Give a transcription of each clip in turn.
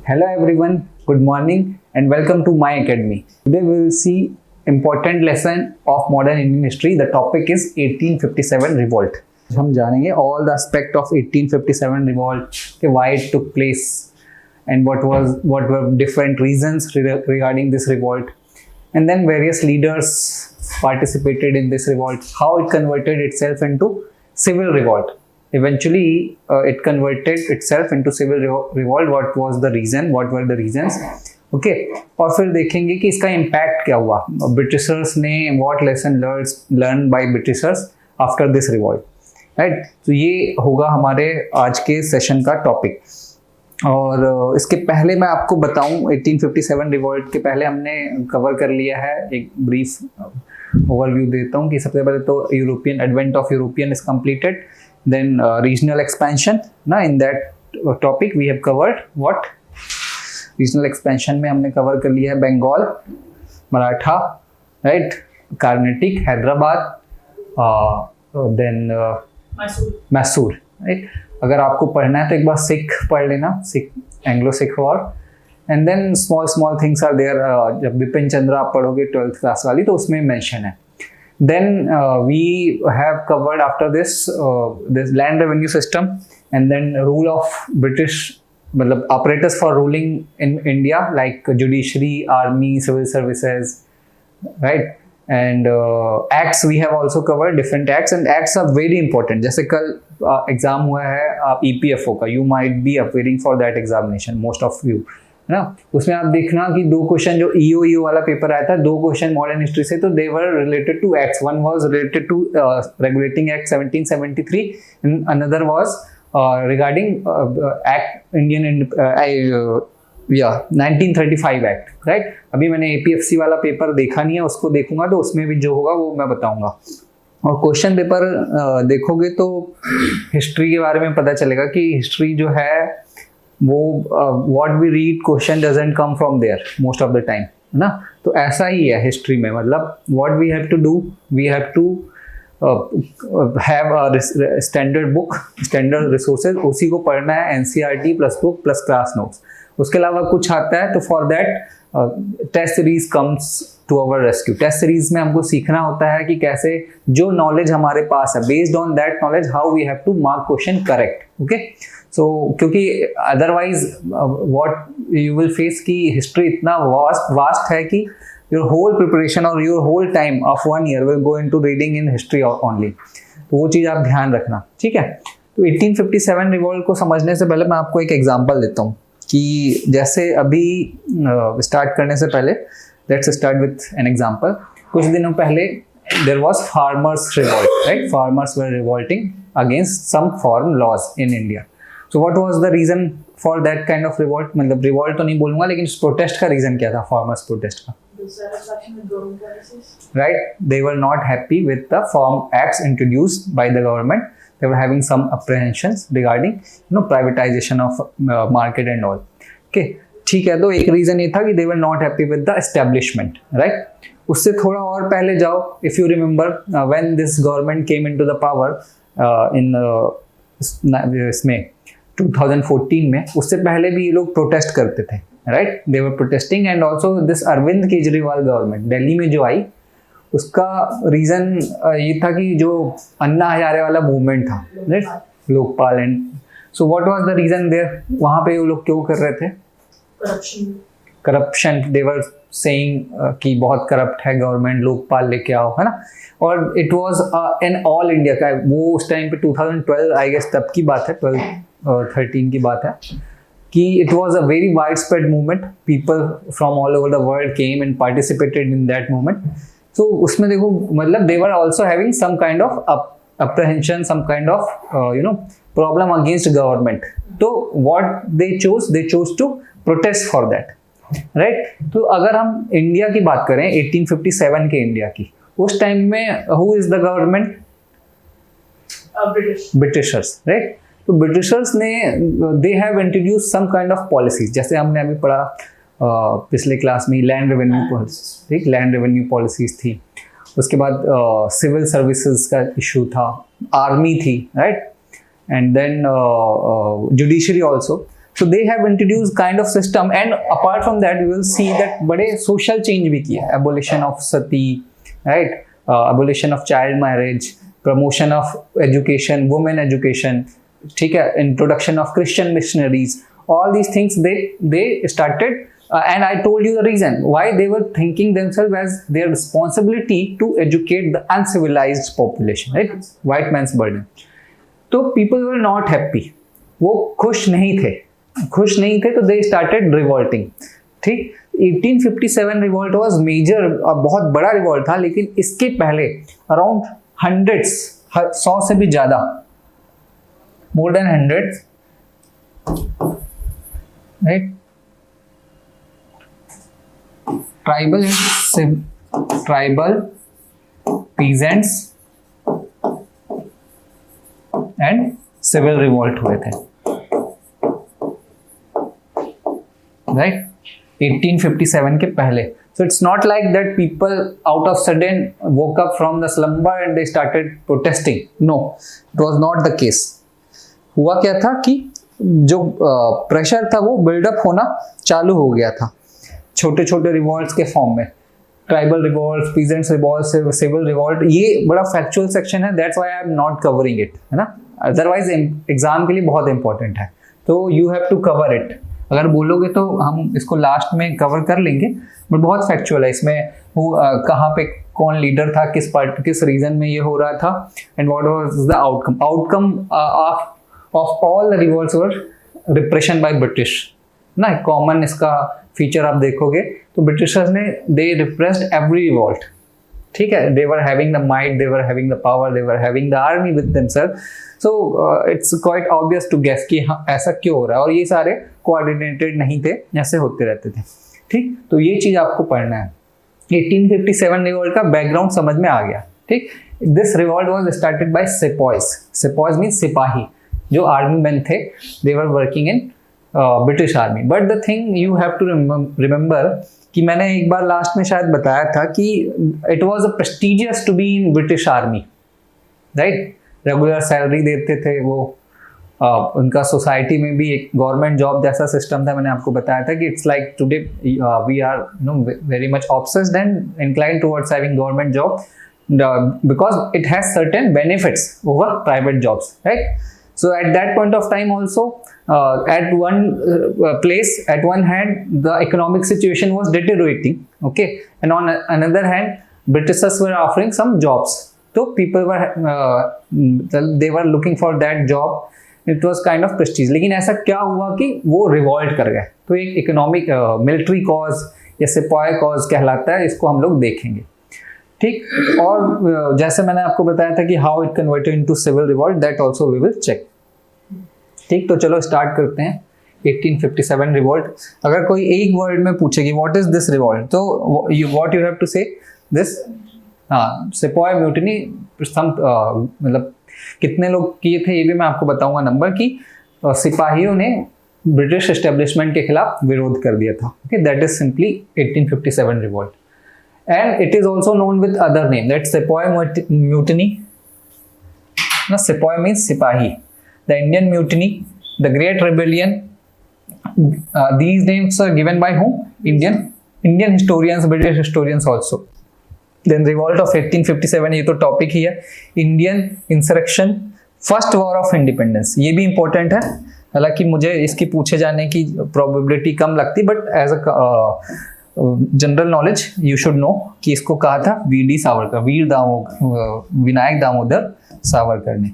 Hello everyone, good morning and welcome to my academy. Today we will see important lesson of modern Indian history. The topic is 1857 revolt. हम जानेंगे all the aspect of 1857 revolt, why it took place and what were different reasons regarding this revolt, and then various leaders participated in this revolt, how it converted itself into civil revolt. Eventually it converted itself into civil revolt. What was the reason, what were the reasons? Okay, और फिर देखेंगे कि इसका impact क्या हुआ, Britishers ने what lesson learned by Britishers after this revolt, right? तो ये होगा हमारे आज के सेशन का टॉपिक। और इसके पहले मैं आपको बताऊं 1857 रिवॉल्ट के पहले हमने कवर कर लिया है, एक ब्रीफ ओवरव्यू देता हूं कि सबसे पहले तो European advent of European is completed, then regional expansion. Now in that topic we have covered what regional expansion में हमने कवर कर लिया है Bengal, Maratha, right, Carnatic, Hyderabad, then Mysore, right? अगर आपको पढ़ना है तो एक बार सिख पढ़ लेना, Sikh Anglo Sikh war, and then small things are there. जब बिपिन चंद्र आप पढ़ोगे 12th क्लास वाली तो उसमें मेंशन है। Then we have covered after this land revenue system, and then rule of British, मतलब apparatus for ruling in India like judiciary, army, civil services, right? And acts we have also covered, different acts, and acts are very important. जैसे कल exam हुआ है EPFO का, you might be appearing for that examination, most of you, है ना? उसमें आप देखना कि दो क्वेश्चन जो EO वाला पेपर आया था, दो क्वेश्चन मॉडर्न हिस्ट्री से, तो they were related to acts. One was related to regulating act 1773 and another was regarding act Indian 1935 act, right? अभी मैंने APFC वाला पेपर देखा नहीं है, उसको देखूंगा तो उसमें भी जो होगा वो मैं बताऊंगा। और क्वेश्चन पेपर देखोगे तो हिस्ट्री के बारे में पता चलेगा कि हिस्ट्री जो है वो what we read question doesn't come from there most of the time, है ना? तो ऐसा ही है हिस्ट्री में, मतलब what we have to do, we have to have a standard book, standard resources, उसी को पढ़ना है, NCERT plus book plus class notes. उसके अलावा कुछ आता है तो for that test series comes to our rescue. Test series में हमको सीखना होता है कि कैसे जो नॉलेज हमारे पास है, based on that knowledge how we have to mark question correct. Okay, so क्योंकि otherwise what you will face कि हिस्ट्री इतना वास्ट है कि योर होल प्रिपरेशन और your whole time of 1 year will go into reading in history only. तो वो चीज़ आप ध्यान रखना, ठीक है? तो 1857 रिवॉल्ट को समझने से पहले मैं आपको एक एग्जांपल देता हूँ कि जैसे अभी स्टार्ट करने से पहले let's start with an example. कुछ दिनों पहले there was farmers revolt, right? Farmers were revolting against some foreign laws in India. So what was the reason for that kind of revolt? मतलब revolt तो नहीं बोलूँगा, लेकिन protest का reason क्या था, farmers protest का? Dissatisfaction with government policies. Right? They were not happy with the farm acts introduced by the government. They were having some apprehensions regarding, privatization of market and all. Okay, ठीक है, तो एक reason ये था कि they were not happy with the establishment, right? उससे थोड़ा और पहले जाओ, if you remember when this government came into the power in इसमें 2014 में, उससे पहले भी ये लोग प्रोटेस्ट करते थे, right? They were protesting and also this Arvind Kejriwal government Delhi में जो आई, उसका रीजन ये था कि जो अन्ना हजारे वाला मूवमेंट था, right? Lokpal and so what was the reason there? वहाँ पे वो लोग क्यों कर रहे थे? करप्शन। दे वर सेइंग कि बहुत करप्ट है गवर्नमेंट, लोकपाल लेके आओ, है ना? और it was in all India का, वो उस टाइम पे 2012 आई गेस तब की बात है, 12-13 की बात है, कि it was a very widespread movement. People from all over the world came and participated in that movement. So उसमें देखो, मतलब they were also having some kind of apprehension, some kind of problem against government. तो what they chose to protest for that, right? तो अगर हम India की बात करें, 1857 के इंडिया की, उस टाइम में who is the government? Britishers, right? तो ब्रिटिशर्स ने they have introduced some kind of policies, जैसे हमने अभी पढ़ा पिछले क्लास में लैंड रेवेन्यू पॉलिसीज, ठीक? लैंड रेवेन्यू पॉलिसीज थी। उसके बाद सिविल सर्विसेज का इशू था, आर्मी थी, right? And then judiciary also. So they have introduced kind of system, and apart from that, we will see that बड़े social change भी किया. Abolition of sati, right? Abolition of child marriage, promotion of education, women education, ठीक है? Introduction of Christian missionaries. All these things they started, and I told you the reason why they were thinking themselves as their responsibility to educate the uncivilized population, right? White man's burden. तो people were not happy. वो खुश नहीं थे तो they started revolting. ठीक, 1857 revolt was major, बहुत बड़ा revolt था, लेकिन इसके पहले अराउंड हंड्रेड्स, 100 से भी ज्यादा, more than hundreds, right, tribal peasants and civil revolt हुए थे, right? 1857 के पहले. So it's not like that people out of sudden woke up from the slumber and they started protesting. No, it was not the case. हुआ क्या था कि जो pressure था वो बिल्डअप होना चालू हो गया था छोटे छोटे रिवॉल्ट्स के फॉर्म में. Tribal revolt, peasants revolt, civil revolt, ये बड़ा फैक्चुअल सेक्शन है, that's why I am not covering it, है ना. अदरवाइज एग्जाम के लिए बहुत इंपॉर्टेंट है, तो you have to cover it. अगर बोलोगे तो हम इसको लास्ट में कवर कर लेंगे, बट बहुत फैक्चुअल है इसमें. वो कहाँ पे कौन लीडर था, किस रीजन में ये हो रहा था, and what was the outcome of all the revolts were repression by British ना. कॉमन इसका फीचर आप देखोगे तो ब्रिटिशर्स ने दे रिप्रेस्ड एवरी रिवॉल्ट. ठीक है, they were having the might, they were having the power, they were having the army with themself. So it's quite obvious to guess कि हाँ ऐसा क्यों हो रहा है, और ये सारे कोऑर्डिनेटेड नहीं थे, ऐसे होते रहते थे. ठीक, तो ये चीज आपको पढ़ना है. 1857 रिवॉल्ट का बैकग्राउंड समझ में आ गया. ठीक, this revolt was started by sepoys. Sepoys mean सिपाही, जो आर्मी मैन थे, they were working in British army. But the thing you have to remember कि मैंने एक बार लास्ट में शायद बताया था कि it was a prestigious to be in British army, right. Regular salary देते थे वो, उनका सोसाइटी में भी एक गवर्नमेंट जॉब जैसा सिस्टम था. मैंने आपको बताया था कि it's like today we are very much obsessed and inclined towards having government job because it has certain benefits over private jobs, right. So at that point of time also, at one place, at one hand, the economic situation was deteriorating, okay, and on another hand, Britishers were offering some jobs. So people were, they were looking for that job. It was kind of prestige. लेकिन ऐसा क्या हुआ कि वो revolt कर गए. तो एक इकोनॉमिक मिलिट्री कॉज या सिपाही कॉज कहलाता है, इसको हम लोग देखेंगे. ठीक, और जैसे मैंने आपको बताया था कि how it converted into civil revolt, that also we will check. ठीक, तो चलो स्टार्ट करते हैं. 1857 रिवॉल्ट. अगर कोई एक वर्ड में पूछेगी व्हाट इज दिस रिवॉल्ट, तो व्हाट यू हैव टू से दिस. हाँ, सिपाही म्यूटिनी, मतलब कितने लोग किए थे ये भी मैं आपको बताऊंगा नंबर, की सिपाहियों ने ब्रिटिश एस्टेब्लिशमेंट के खिलाफ विरोध कर दिया था. Okay, that is simply 1857 revolt. And it is also known with other name, that's Sepoy Mutiny. No, Sepoy means Sipahi. The Indian Mutiny, the Great Rebellion. These names are given by whom? Indian historians, British historians also. Then Revolt of 1857, ये तो topic ही है. Indian Insurrection, First War of Independence. ये भी important है, हालांकि मुझे इसकी पूछे जाने की प्रोबेबिलिटी कम लगती, but as a general knowledge you should know कि इसको कहा था वी.डी. सावरकर, विनायक दामोदर सावरकर ने.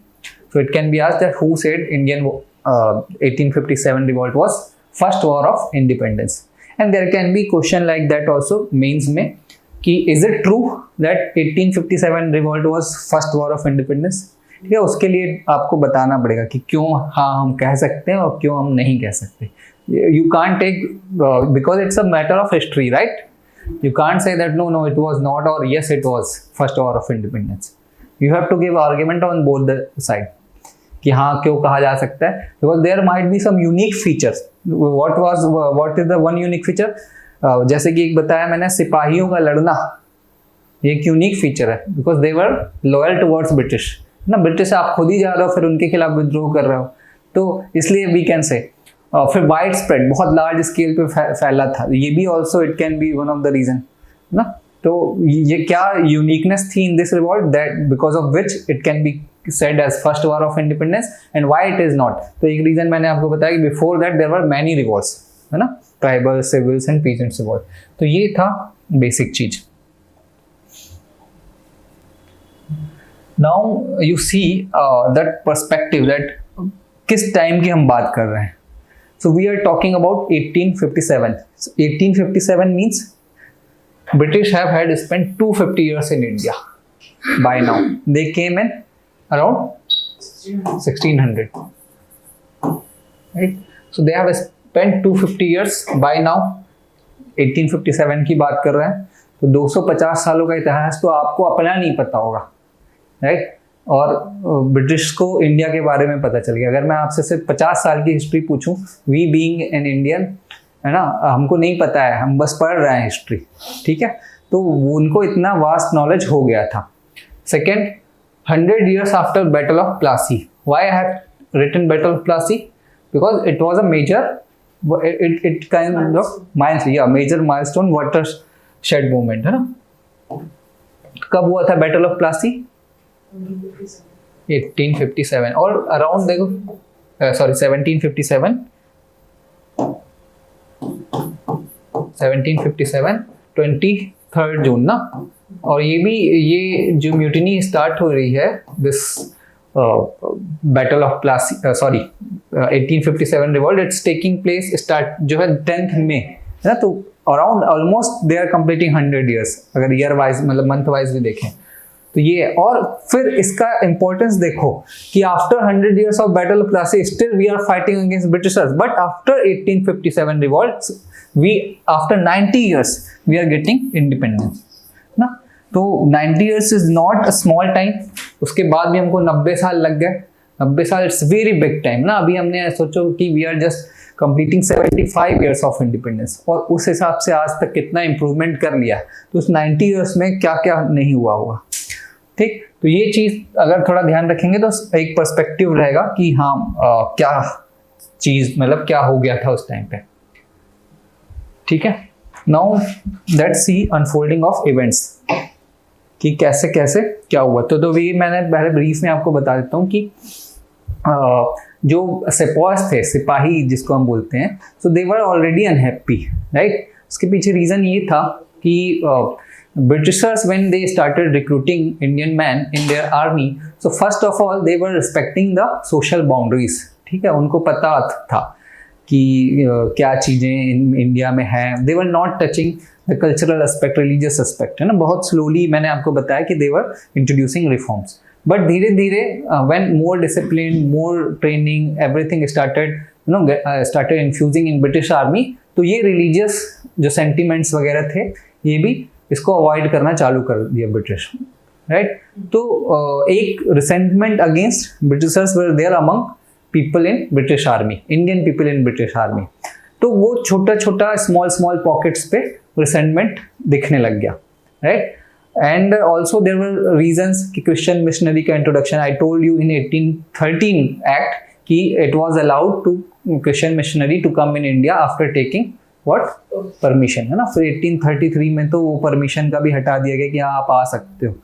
So it can be asked that who said Indian 1857 revolt was first war of independence. And there can be question like that also mains में कि is it true that 1857 revolt was first war of independence. ठीक है, उसके लिए आपको बताना पड़ेगा कि क्यों हाँ हम कह सकते हैं और क्यों हम नहीं कह सकते. You can't take because it's a matter of history, right? You can't say that no it was not, or yes it was first war of independence. You have to give argument on both the side कि हाँ क्यों कहा जा सकता है, because there might be some unique features. What is the one unique feature? जैसे कि एक बताया मैंने, सिपाहियों का लड़ना, ये एक यूनिक फीचर है, because they were loyal towards British. ना ब्रिटिश आप खुद ही जा रहे हो फिर उनके खिलाफ विद्रोह कर रहे हो, तो इसलिए we can say. फिर वाइड स्प्रेड, बहुत लार्ज स्केल पे फैला था, ये भी also it can be one of the reason ना। तो ये क्या यूनिकनेस थी in this revolt, that because of which it can be said as first war of independence and why it is not। तो एक रीजन मैंने आपको बताया कि before that there were many revolts, है ना, tribal, civils and peasants revolt. तो ये था बेसिक चीज। Now you see that perspective, that किस टाइम की हम बात कर रहे हैं। So we are talking about 1857। 1857 means British have had spent 250 years in India by now. They came in around 1600, right? So they have spent 250 years by now। 1857 की बात कर रहे हैं, तो 250 सालों का इतिहास तो आपको अपना नहीं पता होगा, राइट? और ब्रिटिश को इंडिया के बारे में पता चल गया। अगर मैं आपसे सिर्फ 50 साल की हिस्ट्री पूछूं, वी बीइंग एन इंडियन, है ना, हमको नहीं पता है, हम बस पढ़ रहे हैं हिस्ट्री, ठीक है? तो उनको इतना वास्ट नॉलेज हो गया था। Second, 100 years after Battle of Plassey. Why I have written Battle of Plassey? Because it was a major, it kind of major milestone watershed movement, है ना? कब हुआ था Battle of Plassey? 1857। और अराउंड देखो, सॉरी 1757, 23rd जून ना। और ये भी, ये जो म्यूटिनी स्टार्ट हो रही है, this battle of Plassey, sorry 1857 revolt, it's taking place start जो है 10th में, है ना। तो around almost they are completing 100 years, अगर ईयर वाइज मतलब मंथ वाइज भी देखें तो ये। और फिर इसका इंपॉर्टेंस देखो कि after 100 years of battle of Plassey still we are fighting against Britishers, but after 1857 revolt we, after 90 years we are getting independence ना। तो 90 years is not a small time. उसके बाद भी हमको 90 साल लग गए। 90 साल इट्स वेरी बिग टाइम ना। अभी हमने सोचो कि we are just completing 75 years of independence, और उस हिसाब से आज तक कितना इंप्रूवमेंट कर लिया। तो उस 90 years में क्या क्या नहीं हुआ होगा, ठीक? तो ये चीज अगर थोड़ा ध्यान रखेंगे तो एक पर्सपेक्टिव रहेगा कि हाँ क्या चीज, मतलब क्या हो गया था उस टाइम पे, ठीक है? Now let's see unfolding of events कि कैसे कैसे क्या हुआ। तो ये मैंने पहले ब्रीफ में आपको बता देता हूँ कि जो सिपाहीज थे, सिपाही जिसको हम बोलते हैं, सो दे वर ऑलरेडी अनहैप्पी, राइट? उसके पीछे रीजन ये था कि Britishers, when they started recruiting Indian men in their army, so first of all they were respecting the social boundaries, ठीक है? उनको पता था कि क्या चीज़ें इंडिया में हैं। They were not touching the cultural aspect, religious aspect, है ना। बहुत slowly मैंने आपको बताया कि they were introducing reforms, but धीरे धीरे when more discipline, more training, everything started, started infusing in British army, तो ये religious जो sentiments वगैरह थे, ये भी इसको अवॉइड करना चालू कर दिया ब्रिटिश, राइट? तो एक resentment against Britishers were there among people in British army, Indian people in British army. तो वो छोटा छोटा स्मॉल पॉकेट्स पे रिसेंटमेंट दिखने लग गया, right? And also there were reasons कि क्रिश्चियन मिशनरी का introduction, I told you in 1813 act कि it was allowed to Christian missionary to come in India after taking what permission, है ना। फिर 1833 में तो वो परमिशन का भी हटा दिया गया कि आप आ सकते हो,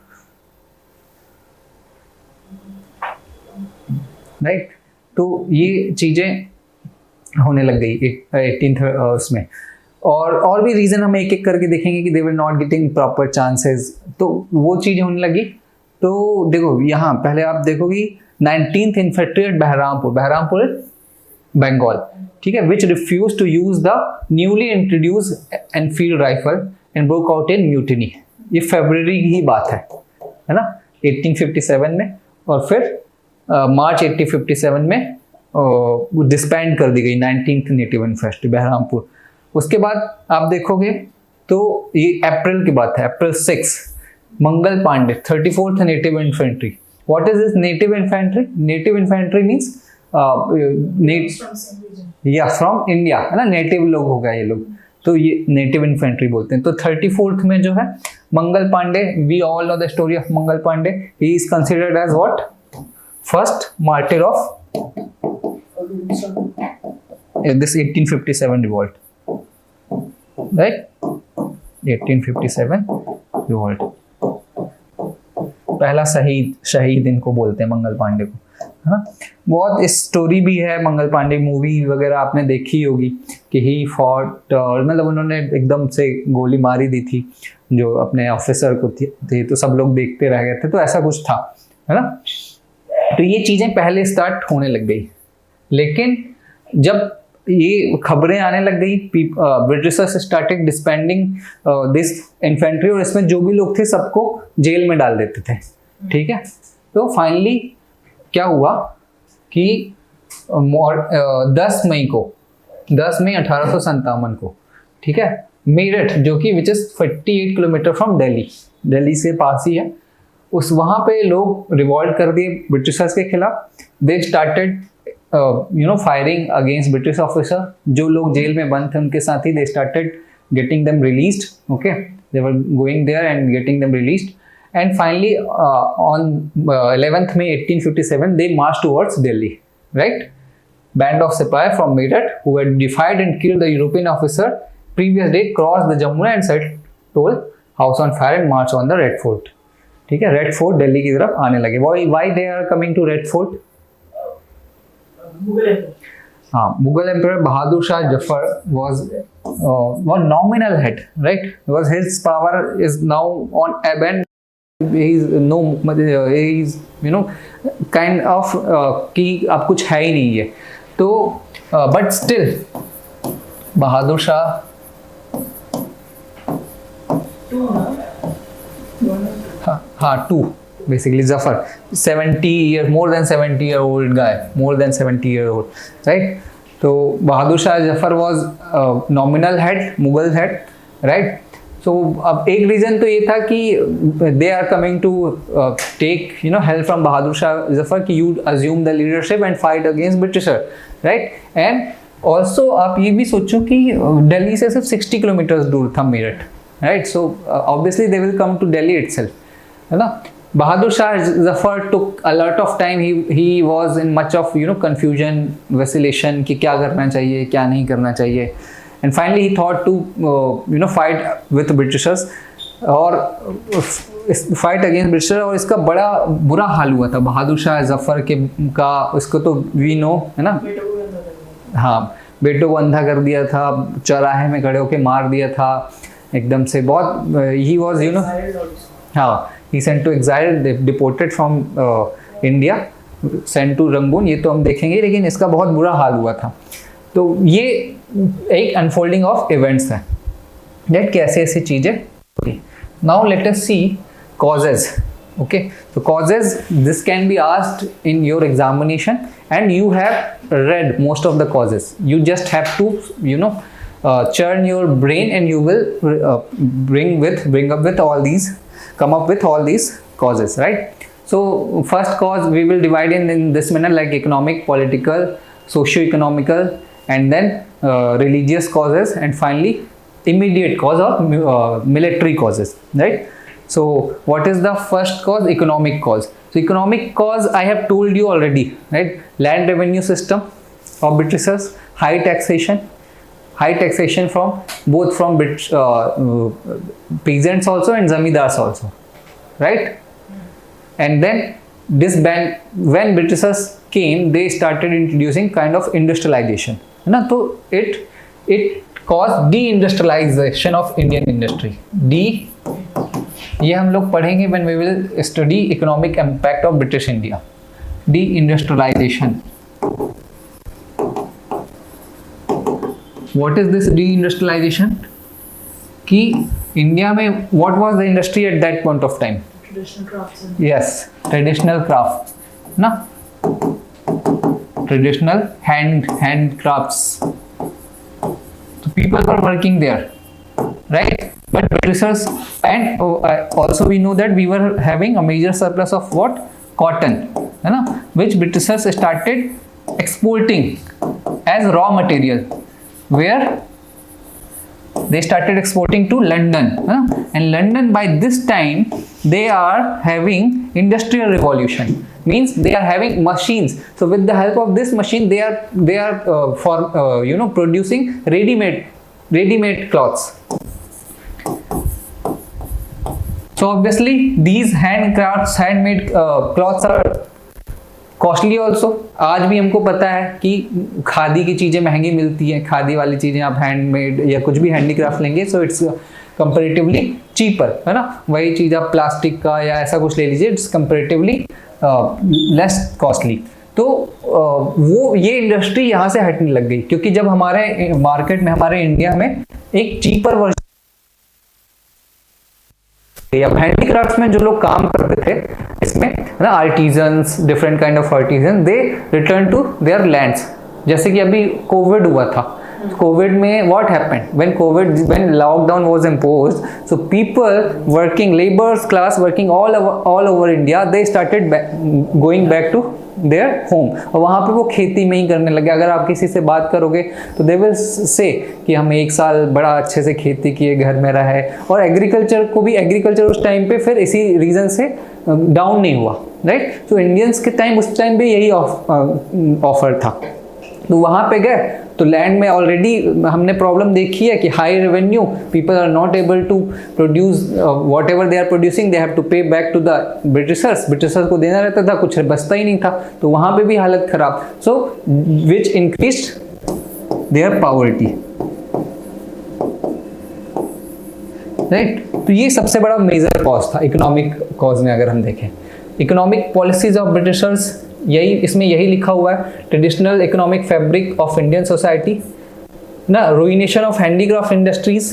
राइट? तो ये चीजें होने लग गई 18 उसमें। और भी रीजन हम एक एक करके देखेंगे कि they were not getting proper chances, तो वो चीजें होने लगी। तो देखो यहाँ पहले आप देखोगे 19th infantry eight Baharampur Bengal, ठीक है, which refuse to use the newly introduce Enfield rifle and broke out in mutiny. ये फरवरी की ही बात है ना, 1857 में। और फिर मार्च 1857 में डिस्बैंड कर दी गई 19th नेटिव इन्फेंट्री बहरामपुर। उसके बाद आप देखोगे तो ये अप्रैल की बात है, April 6 Mangal Pandey 34th native infantry. What is this native infantry? Native infantry means या फ्रॉम इंडिया, है ना, नेटिव लोग हो गए ये लोग, तो ये नेटिव इन्फेंट्री बोलते हैं। तो 34th में जो है Mangal Pandey, we all know the story of Mangal Pandey, he is considered as what, first martyr of this 1857 revolt, right? 1857 revolt. पहला शहीद इनको बोलते हैं मंगल पांडे को, है ना? बहुत स्टोरी भी है मंगल पांडे, मूवी वगैरह आपने देखी होगी कि ही फॉट, और मतलब उन्होंने एकदम से गोली मारी दी थी जो अपने ऑफिसर को थे, तो सब लोग देखते रह गए थे, तो ऐसा कुछ था, है ना? तो ये चीजें पहले स्टार्ट होने लग गई, लेकिन जब ये खबरें आने लग गई, ब्रिटिशर्स स्टार्टेड डिस्बैंडिंग दिस इन्फेंट्री, और इसमें जो भी लोग थे सबको जेल में डाल देते थे, ठीक है? तो फाइनली क्या हुआ कि 10 मई 1857 को, ठीक है, मेरठ, जो कि which is 48 kilometre from Delhi से पास ही है, उस वहां पे लोग रिवॉल्ट कर दिए ब्रिटिशर्स के खिलाफ. They started firing against British officer. जो लोग जेल में बंद थे उनके साथ ही they started getting them released. Okay, they were going there and getting them released. And finally, on 11th May 1857, they marched towards Delhi, right? Band of Sipahi from Meerut, who had defied and killed the European officer previous day, crossed the Jamuna and set toll house on fire and marched on the Red Fort. ठीक है, red fort Delhi की तरफ आने लगे. Why they are coming to Red Fort? हाँ, Mughal emperor Bahadur Shah Zafar was nominal head, right? Because his power is now on ebb and he's kind of कि अब कुछ है ही नहीं है, तो बट स्टिल बहादुर शाह हाँ to basically Zafar, 70 year, more than 70-year-old guy, more than 70-year-old, right? तो बहादुर Shah Zafar was nominal head, Mughal head, right? So अब एक रीजन तो ये था कि they are coming to take help from बहादुर शाह जफर कि you assume the leadership and fight against Britisher, right? And also आप ये भी सोचो कि दिल्ली से सिर्फ 60 किलोमीटर दूर था Meerut, right? So obviously they will come to Delhi itself, है ना? Bahadur Shah Zafar took a lot of time. He was in much of confusion, vacillation कि क्या करना चाहिए क्या नहीं करना चाहिए, and finally he thought to fight with Britishers और fight against Britishers. और इसका बड़ा बुरा हाल हुआ था बहादुर शाह जफर के का. इसको तो we know, है ना? हाँ, बेटों को अंधा कर दिया था, चौराहे में खड़े होके मार दिया था एकदम से. बहुत he was हाँ, he sent to exile, deported from India, sent to Rangoon. ये तो हम देखेंगे, लेकिन इसका बहुत बुरा हाल हुआ था. तो ये एक अनफोल्डिंग ऑफ इवेंट्स है, डेट कैसे ऐसी चीजें. Now let us C causes. Okay, so causes, this can be asked in your examination and you have read most of the causes. You just have to churn your brain and you will bring up with all these, come up with all these causes, right? So first cause we will divide in this manner, like economic, political, socio-economical, and then religious causes, and finally immediate cause or military causes, right? So what is the first cause? Economic cause. So economic cause I have told you already, right? Land revenue system of Britishers, high taxation from both from peasants also and zamindars also, right? And then when Britishers came, they started introducing kind of industrialization, ना? तो it caused deindustrialization of Indian industry. ये हम लोग पढ़ेंगे when we will study economic impact of British India. Deindustrialization. What is this deindustrialization? कि India में what was the industry at that point of time? Traditional crafts. Yes, traditional craft, ना? Traditional hand crafts. So people were working there, right? But Britishers, and also we know that we were having a major surplus of what? Cotton, है ना? Which Britishers started exporting as raw material. Where they started exporting to London, and London by this time they are having industrial revolution. means they are having machines. So with the help of this machine, they are producing ready-made cloths. So obviously these handmade cloths are costly also. आज भी हमको पता है कि खादी की चीज़ें महंगी मिलती हैं. खादी वाली चीज़ें आप हैंडमेड या कुछ भी हैंडीक्राफ्ट लेंगे सो इट्स कंपेरेटिवली चीपर, है ना. वही चीज़ आप प्लास्टिक का या ऐसा कुछ ले लीजिए, इट्स कंपेरेटिवली लेस कॉस्टली. तो वो ये इंडस्ट्री यहाँ से हटने लग गई, क्योंकि जब हमारे मार्केट में, हमारे इंडिया में एक चीपर वर्जन या हैंडीक्राफ्ट्स में जो लोग काम करते थे इसमें, ना, artisans, different kind of artisan, they return to their lands. जैसे कि अभी कोविड हुआ था. कोविड में what happened when lockdown was imposed, so people working, labours class working all over India, they started going back to their home. और वहाँ पे वो खेती में ही करने लगे. अगर आप किसी से बात करोगे तो दे विल से कि हम 1 साल बड़ा अच्छे से खेती किए, घर में रहे. और एग्रीकल्चर उस टाइम पे फिर इसी रीजन से डाउन नहीं हुआ, राइट. तो इंडियंस के टाइम, उस टाइम पे यही ऑफर था. तो वहाँ पे गए तो लैंड में ऑलरेडी हमने प्रॉब्लम देखी है कि high revenue, people are not able to produce whatever they are producing, they have to pay back to the Britishers को देना रहता था, कुछ बचता ही नहीं था. तो वहाँ पे भी हालत खराब. सो विच इंक्रीज्ड देयर पॉवर्टी, राइट. तो ये सबसे बड़ा मेजर कॉज था इकोनॉमिक कॉज में. अगर हम देखें इकोनॉमिक पॉलिसीज ऑफ ब्रिटिशर्स, यही लिखा हुआ है. Traditional economic fabric of Indian society, ना, रुइनेशन ऑफ हैंडीक्राफ्ट इंडस्ट्रीज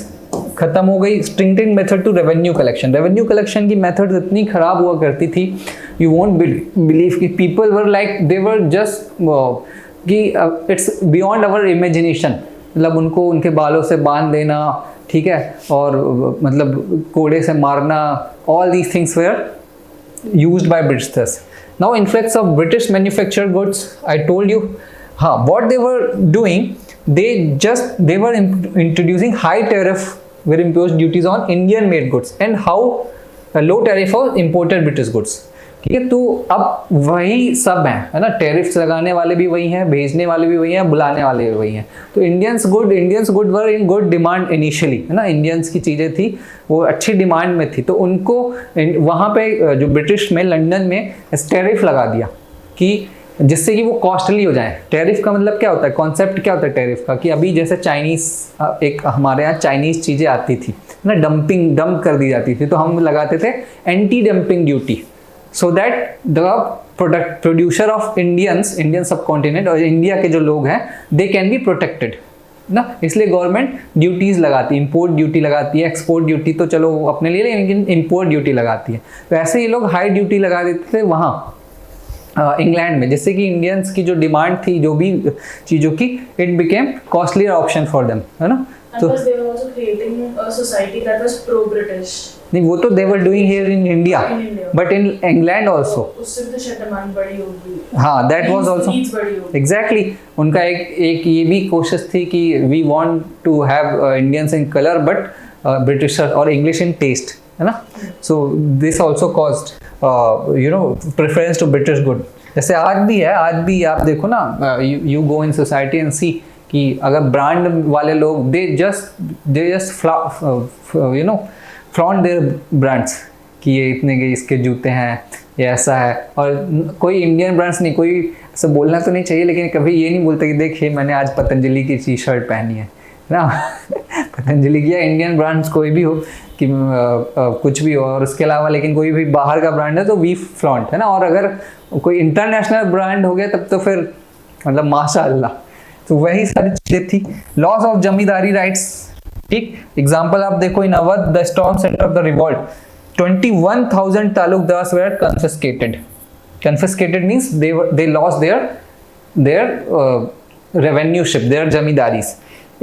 खत्म हो गई. स्ट्रिंगटेड मेथड टू रेवेन्यू कलेक्शन की मेथड इतनी खराब हुआ करती थी, यू वोंट बिलीव कि people were like, they were just कि इट्स बियॉन्ड आवर इमेजिनेशन. मतलब उनको उनके बालों से बांध देना, ठीक है, और मतलब कोड़े से मारना, all these things were used by Britishers. Now influx of British manufactured goods, I told you, what they were doing, they were introducing high tariff, were imposed duties on Indian made goods, and how low tariff for imported British goods. ठीक है. तो अब वही सब है ना. Tariffs लगाने वाले भी वही हैं, भेजने वाले भी वही हैं, बुलाने वाले भी वही हैं. तो Indians good were in good demand initially, है ना. इंडियंस की चीज़ें थी वो अच्छी डिमांड में थी. तो उनको वहाँ पे जो ब्रिटिश में, लंदन में टैरिफ लगा दिया कि जिससे कि वो कॉस्टली हो जाए. टैरिफ का मतलब क्या होता है, कॉन्सेप्ट क्या होता है टैरिफ का, कि अभी जैसे चाइनीज़, एक हमारे यहाँ चाइनीज़ चीज़ें आती थी ना, डंप कर दी जाती थी, तो हम लगाते थे anti dumping duty, so that the producer of Indian subcontinent और इंडिया के जो लोग हैं, they can be protected ना. इसलिए गवर्नमेंट ड्यूटीज लगाती है, इंपोर्ट ड्यूटी लगाती है, एक्सपोर्ट ड्यूटी तो चलो अपने लिए, लेकिन इंपोर्ट ड्यूटी लगाती है. तो ऐसे ही लोग हाई ड्यूटी लगा देते थे वहाँ इंग्लैंड में, जिससे कि इंडियंस की जो डिमांड थी, जो भी चीज़ों की, it became costlier option for them, है ना. तो they were also creating a society that was pro-British. नहीं, वो तो they were doing here in India, but in England also. उससे भी तो डिमांड बड़ी होगी. हाँ, that was also exactly. उनका एक ये भी कोशिश थी कि we want to have Indians in color but British और English in taste, है ना. So this also caused preference to British good. जैसे आज भी आप देखो ना, you go in society and see कि अगर ब्रांड वाले लोग, they just flaunt their brands कि ये इतने के इसके जूते हैं, ये ऐसा है. और कोई इंडियन ब्रांड्स नहीं, कोई ऐसा बोलना तो नहीं चाहिए, लेकिन कभी ये नहीं बोलता कि देखिए मैंने आज पतंजलि की टी शर्ट पहनी है ना. पतंजलि की या इंडियन ब्रांड्स कोई भी हो, कि कुछ भी हो, और उसके अलावा लेकिन कोई भी बाहर का ब्रांड है तो वी फ्लॉन्ट, है ना. और अगर कोई इंटरनेशनल ब्रांड हो गया तब तो फिर मतलब माशाअल्लाह. तो वही सारी चीजें थी. लॉस ऑफ जमींदारी राइट्स, ठीक. एग्जांपल आप देखो, in Awadh the storm centre of the revolt, 21,000 taluqdars were confiscated. Confiscated means they lost their revenue ship, their zamindaris.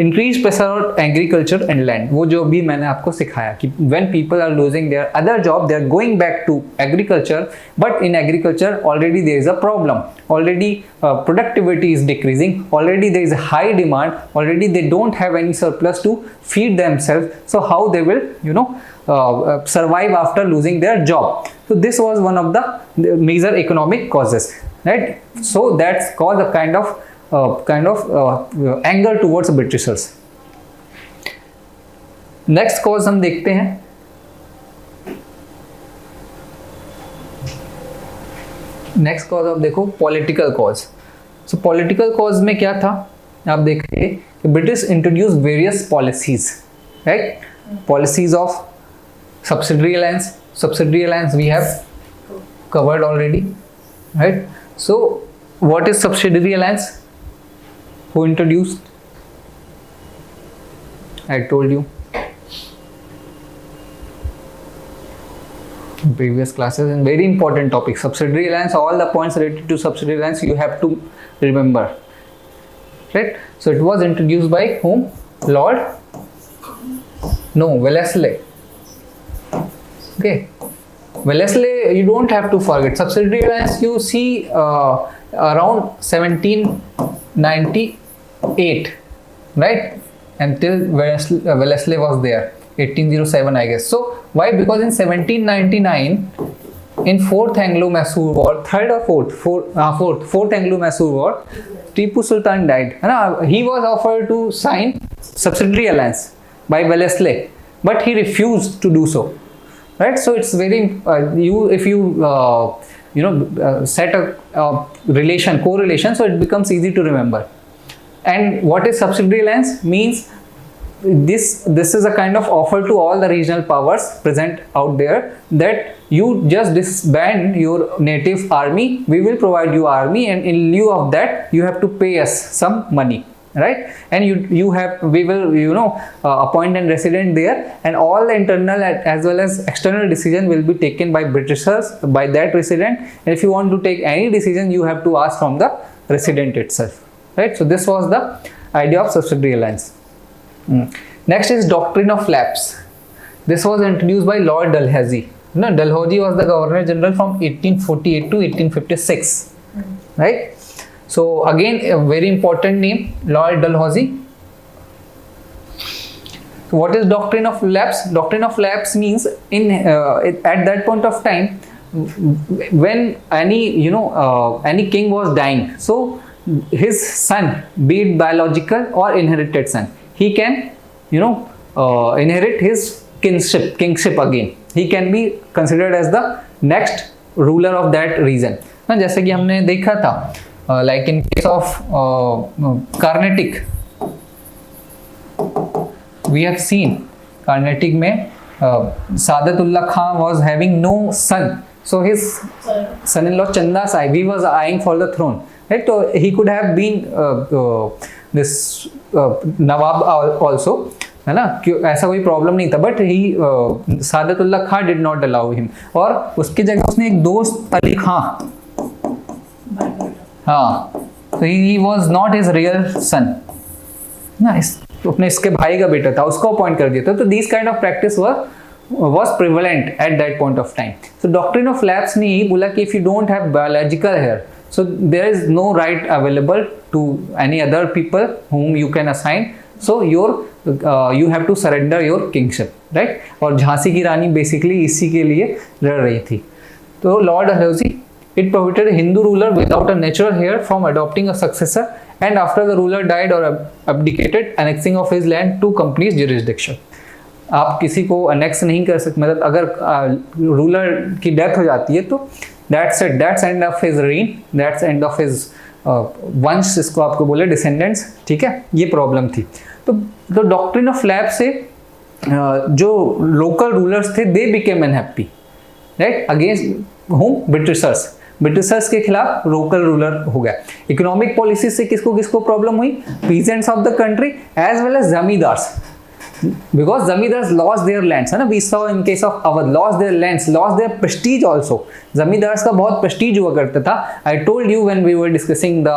Increase pressure on agriculture and land, वो जो भी मैंने आपको सिखाया कि when people are losing their other job they are going back to agriculture, but in agriculture already there is a problem, already productivity is decreasing, already there is a high demand, already they don't have any surplus to feed themselves, so how they will survive after losing their job. So this was one of the major economic causes, right? So that's caused a kind of anger towards Britishers. Next cause हम देखते हैं, next cause आप देखो political cause. So political cause में क्या था, आप देखिए कि British introduce various policies, right? Policies of subsidiary alliance, subsidiary alliance we have covered already, right? So what is subsidiary alliance? Who introduced? I told you in previous classes, and very important topic, subsidiary alliance. All the points related to subsidiary alliance you have to remember, right? So it was introduced by whom? Lord? No, Wellesley. Okay, Wellesley, you don't have to forget. Subsidiary alliance you see around 1798, right? Until Wellesley was there, 1807 I guess. So why? Because in 1799 in fourth Anglo-Mysore war, fourth Anglo-Mysore war, Tipu Sultan died. He was offered to sign subsidiary alliance by Wellesley, but he refused to do so. Right, so it's very if you set a correlation, so it becomes easy to remember. And what is subsidiary alliance? Means this is a kind of offer to all the regional powers present out there that you just disband your native army, we will provide you army, and in lieu of that you have to pay us some money. Right, and we will appoint a resident there, and all the internal as well as external decision will be taken by Britishers, by that resident, and if you want to take any decision you have to ask from the resident itself, right? So this was the idea of subsidiary alliance. Next is doctrine of lapse. This was introduced by Lord Dalhousie. Dalhousie was the Governor General from 1848 to 1856, right? So again a very important name, Lord Dalhousie. So what is doctrine of lapse? Doctrine of lapse means at that point of time when any king was dying, so his son, be it biological or inherited son, he can inherit his kingship again. He can be considered as the next ruler of that region. जैसे कि हमने देखा था like in case of Carnatic, we have seen Carnatic में Sadatullah Khan was having no son, so his son-in-law Chanda Sahib, he was eyeing for the throne, right? So he could have been this Nawab also, है ना? ऐसा कोई problem नहीं था, but he Saadatullah Khan did not allow him, और उसकी जगह उसने एक दोस्त अली खान, हाँ, तो he was not his real son ना, अपने इसके भाई का बेटा था, उसको अपॉइंट कर दिया था. तो this kind of practice was prevalent at that point of time. So doctrine of lapse ने यही बोला कि if you don't have biological hair, so there is no right available to any other people whom you can assign, so you have to surrender your kingship, right? और झांसी की रानी basically इसी के लिए लड़ रही थी. तो Lord Dalhousie, it prohibited a Hindu ruler without a natural heir from adopting a successor, and after the ruler died or abdicated, annexing of his land to complete jurisdiction. आप किसी को अनेक्स नहीं कर सकते, मतलब अगर रूलर की डेथ हो जाती है तो that's it, that's end of his rain, that's end of his वंश, इसको आपको बोले डिसेंडेंट्स, ठीक है, ये प्रॉब्लम थी. तो डॉक्ट्रिन ऑफ लैप्स से जो लोकल रूलर्स थे they became unhappy, right, against whom Britishers के खिलाफ लोकल रूलर हो गया. इकोनॉमिक पॉलिसी से किसको प्रॉब्लम हुई? Peasants of the country as well as zamindars. because zamindars lost their lands, है ना. We saw in case of Awadh, lost their lands, lost their prestige also. zamindars का बहुत prestige हुआ करता था. I told you when we were discussing the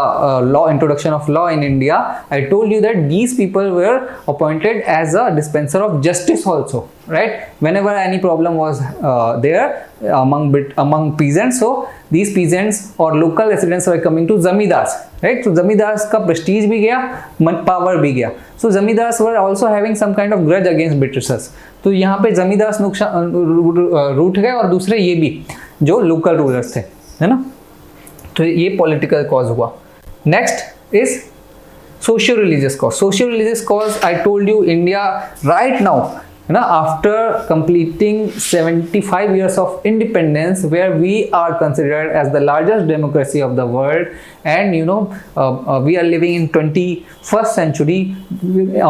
law, introduction of law in India, I told you that these people were appointed as a dispenser of justice also, right? Whenever any problem was there among peasants, so these peasants or local residents were coming to zamindars, right? So zamindars का prestige भी गया, power भी गया. So zamindars were also having some kind of grudge against Britishers. तो यहाँ पे zamindars नुकसान रूठ गए और दूसरे ये भी जो लोकल रूलर्स थे, है ना. तो ये पॉलिटिकल कॉज हुआ. Next is socio religious cause. Socio religious cause I told you India right now, है ना, after completing 75 years of independence, where we are considered as the largest democracy of the world, and we are living in 21st century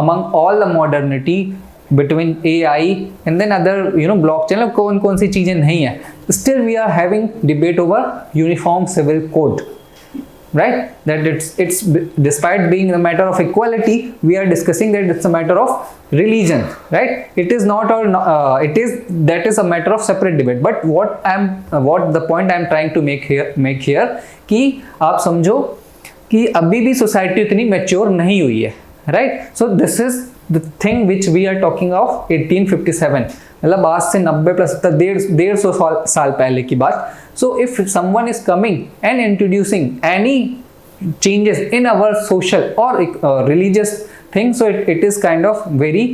among all the modernity between AI and then other blockchain, कौन सी चीजें नहीं है. Still we are having debate over uniform civil code, right? That it's despite being a matter of equality, we are discussing that it's a matter of religion, right? It is not, or that is a matter of separate debate. But what the point I'm trying to make here कि आप समझो कि अभी भी society उतनी mature नहीं हुई है, right? So this is the thing which we are talking of 1857, मतलब आज से 90 प्लस 150 साल पहले की बात. So if someone is coming and introducing any changes in our social or religious thing, so it is kind of very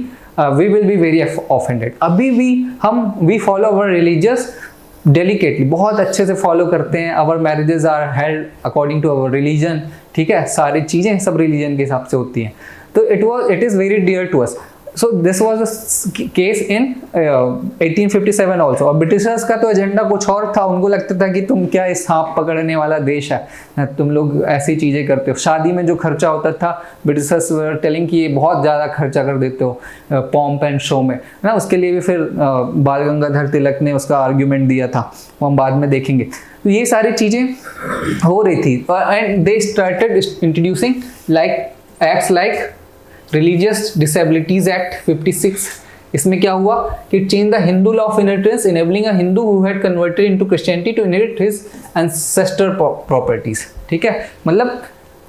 we will be very offended. अभी भी we follow our religious delicately, बहुत अच्छे से follow करते हैं. our marriages are held according to our religion, ठीक है, सारी चीजें सब रिलीजन के हिसाब से होती हैं. तो it is very dear to us. So this was the case in 1857 also. और ब्रिटिशर्स का तो एजेंडा कुछ और था. उनको लगता था कि तुम क्या इस सांप पकड़ने वाला देश है, तुम लोग ऐसी चीजें करते हो. शादी में जो खर्चा होता था, ब्रिटिशर्स वर टेलिंग कि ये बहुत ज़्यादा खर्चा कर देते हो पॉम्प एंड शो में, ना. उसके लिए भी फिर बाल गंगाधर तिलक ने उसका आर्ग्यूमेंट दिया था, वो हम बाद में देखेंगे. तो ये सारी चीज़ें हो रही थी. And they started introducing acts like religious disabilities act 56. इसमें क्या हुआ कि change the Hindu law of inheritance, enabling a Hindu who had converted into Christianity to inherit his ancestor properties. ठीक है, मतलब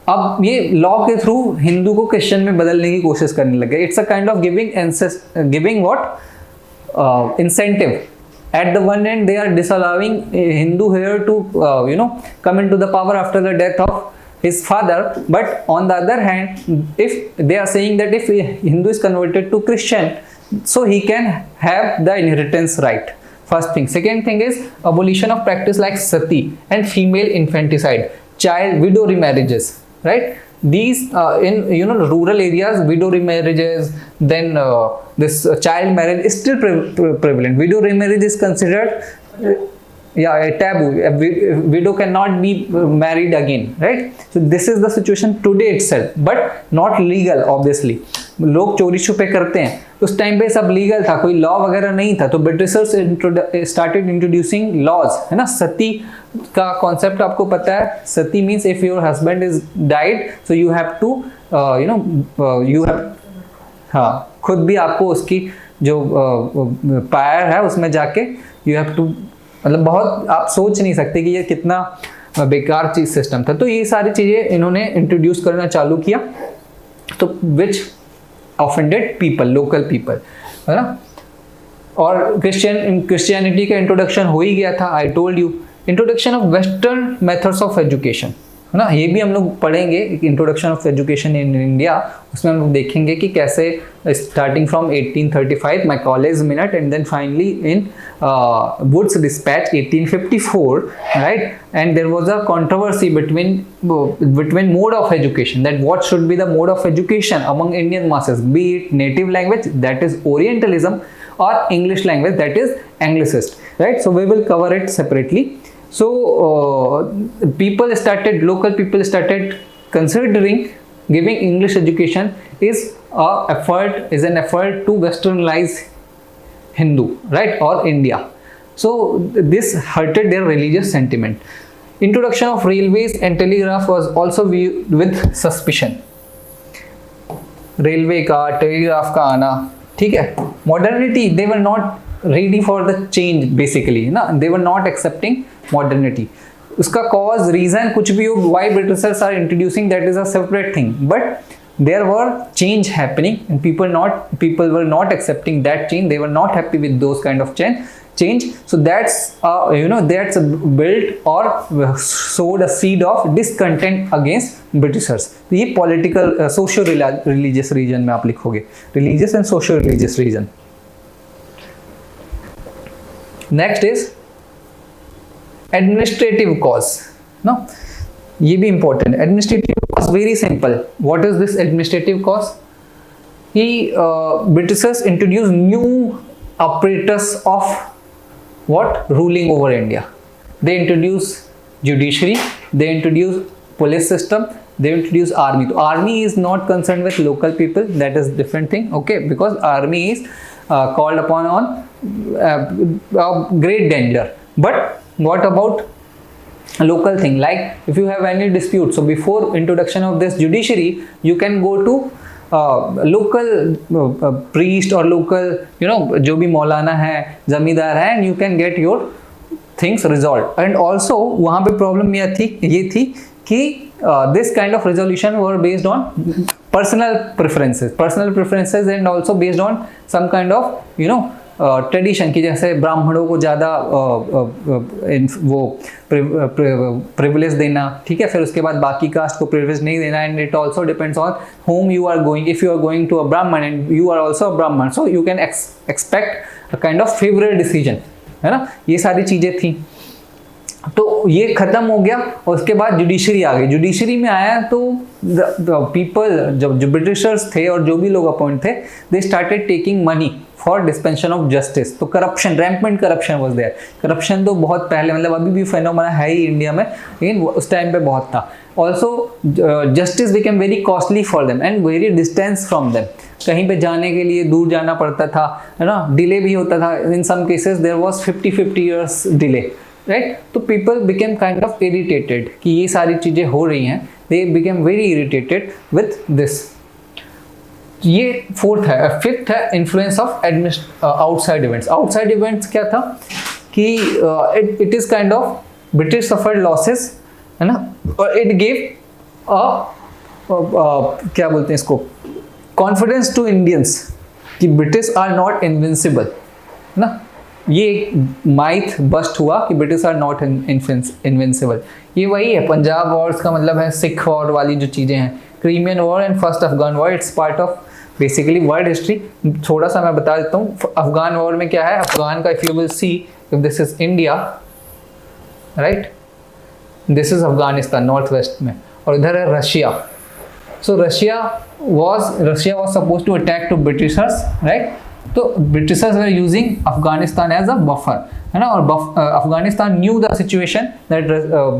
अब ये लॉ के थ्रू हिंदू को क्रिश्चियन में बदलने की कोशिश करने लगे. It's a kind of giving what incentive. At the one end, they are disallowing a Hindu heir to come into the power after the death of his father, but on the other hand, if they are saying that if a Hindu is converted to Christian, so he can have the inheritance right. First thing. Second thing is abolition of practice like sati and female infanticide, widow remarriages, right? These in rural areas, widow remarriages, then this child marriage is still prevalent. Widow remarriage is considered a taboo. A widow cannot be married again, right? So this is the situation today itself, but not legal obviously. लोग चोरी छुपे करते हैं. उस time पे सब legal था, कोई लॉ वगैरह नहीं था. तो ब्रिटिशर्स स्टार्टेड इंट्रोड्यूसिंग लॉज, है ना. सती का कॉन्सेप्ट आपको पता है. Sati means if your husband is died, so you have to you have, हाँ, खुद भी आपको उसकी जो पायर है उसमें जाके यू हैव टू, मतलब बहुत आप सोच नहीं सकते कि ये कितना बेकार चीज सिस्टम था. तो ये सारी चीजें इन्होंने इंट्रोड्यूस करना चालू किया, तो विच ऑफेंडेड पीपल, लोकल पीपल, है ना. और क्रिश्चियनिटी का इंट्रोडक्शन हो ही गया था. I told you, introduction of western methods of education, है ना. ये भी हम लोग पढ़ेंगे, introduction of education in India. उसमें हम लोग देखेंगे कि कैसे starting from 1835 Macaulay's minute and then finally in Wood's dispatch 1854, right. And there was a controversy between mode of education, that what should be the mode of education among Indian masses, be it native language, that is Orientalism, or English language, that is Anglicist, right. So we will cover it separately. So local people started considering giving English education is an effort to westernize Hindu, right, or India. So this hurted their religious sentiment. Introduction of railways and telegraph was also viewed with suspicion. Railway का, telegraph का आना, ठीक है, modernity they were not ready for the change basically ना, they were not accepting modernity. उसका cause reason कुछ भी हो, why Britishers are introducing, that is a separate thing, but there were change happening and people were not accepting that change. They were not happy with those kind of change. So that's that's built or sowed a seed of discontent against Britishers. तो ये political socio religious region में आप लिखोगे, religious and socio religious region. Next is administrative cause. No, ये भी important. Administrative cause very simple. What is this administrative cause? Britishers introduced new apparatus of what ruling over India. They introduced judiciary, they introduced police system, they introduced army. So army is not concerned with local people, that is different thing, okay, because army is called upon on great danger. But what about local thing, like if you have any dispute, so before introduction of this judiciary you can go to local priest or local जो भी मौलाना है, जमींदार है, and you can get your things resolved. And also वहाँ पे problem ये थी कि this kind of resolution were based on personal preferences and also based on some kind of tradition की, जैसे ब्राह्मणों को ज़्यादा वो प्रिविलेज देना, ठीक है, फिर उसके बाद बाकी कास्ट को प्रिविलेज नहीं देना. And it also depends on whom you are going. If you are going to a Brahmin and you are also a Brahmin, so you can expect a kind of favourite decision, है ना. ये सारी चीज़ें थी. तो ये खत्म हो गया और उसके बाद जुडिशरी आ गई. जुडिशरी में आया तो पीपल, जो ब्रिटिशर्स थे और जो भी लोग अपॉइंट थे, they started taking money for dispensation of justice. तो corruption, rampant corruption was there. Corruption तो बहुत पहले, मतलब अभी भी फेनोमेना है ही इंडिया में, लेकिन उस टाइम पे बहुत था. Also justice became very costly for them and very distance from them. कहीं पे जाने के लिए दूर जाना पड़ता था, है ना, डिले भी होता था. In some cases there was 50 years delay, right. तो people became kind of irritated कि ये सारी चीज़ें हो रही हैं. They became very irritated with this. ये फोर्थ है. फिफ्थ है influence of outside events. Outside events क्या था कि it is kind of British suffered losses, है ना, और इट गेव क्या बोलते हैं इसको, कॉन्फिडेंस टू इंडियंस कि ब्रिटिश आर नॉट इनविंसिबल, है ना. ये एक माइथ बस्ट हुआ कि ब्रिटिश आर नॉट इनविंसिबल. ये वही है पंजाब वॉर्स का मतलब है, सिख वॉर वाली जो चीज़ें हैं, Crimean war and first Afghan war. It's part of basically world history. थोड़ा सा मैं बता देता हूँ. अफगान वॉर में क्या है, अफगान का, if you will see, if this is India, right, this is Afghanistan north west में, और इधर है Russia. So Russia was supposed to attack to Britishers, right? तो Britishers were using Afghanistan as a buffer, है ना. और Afghanistan knew the situation that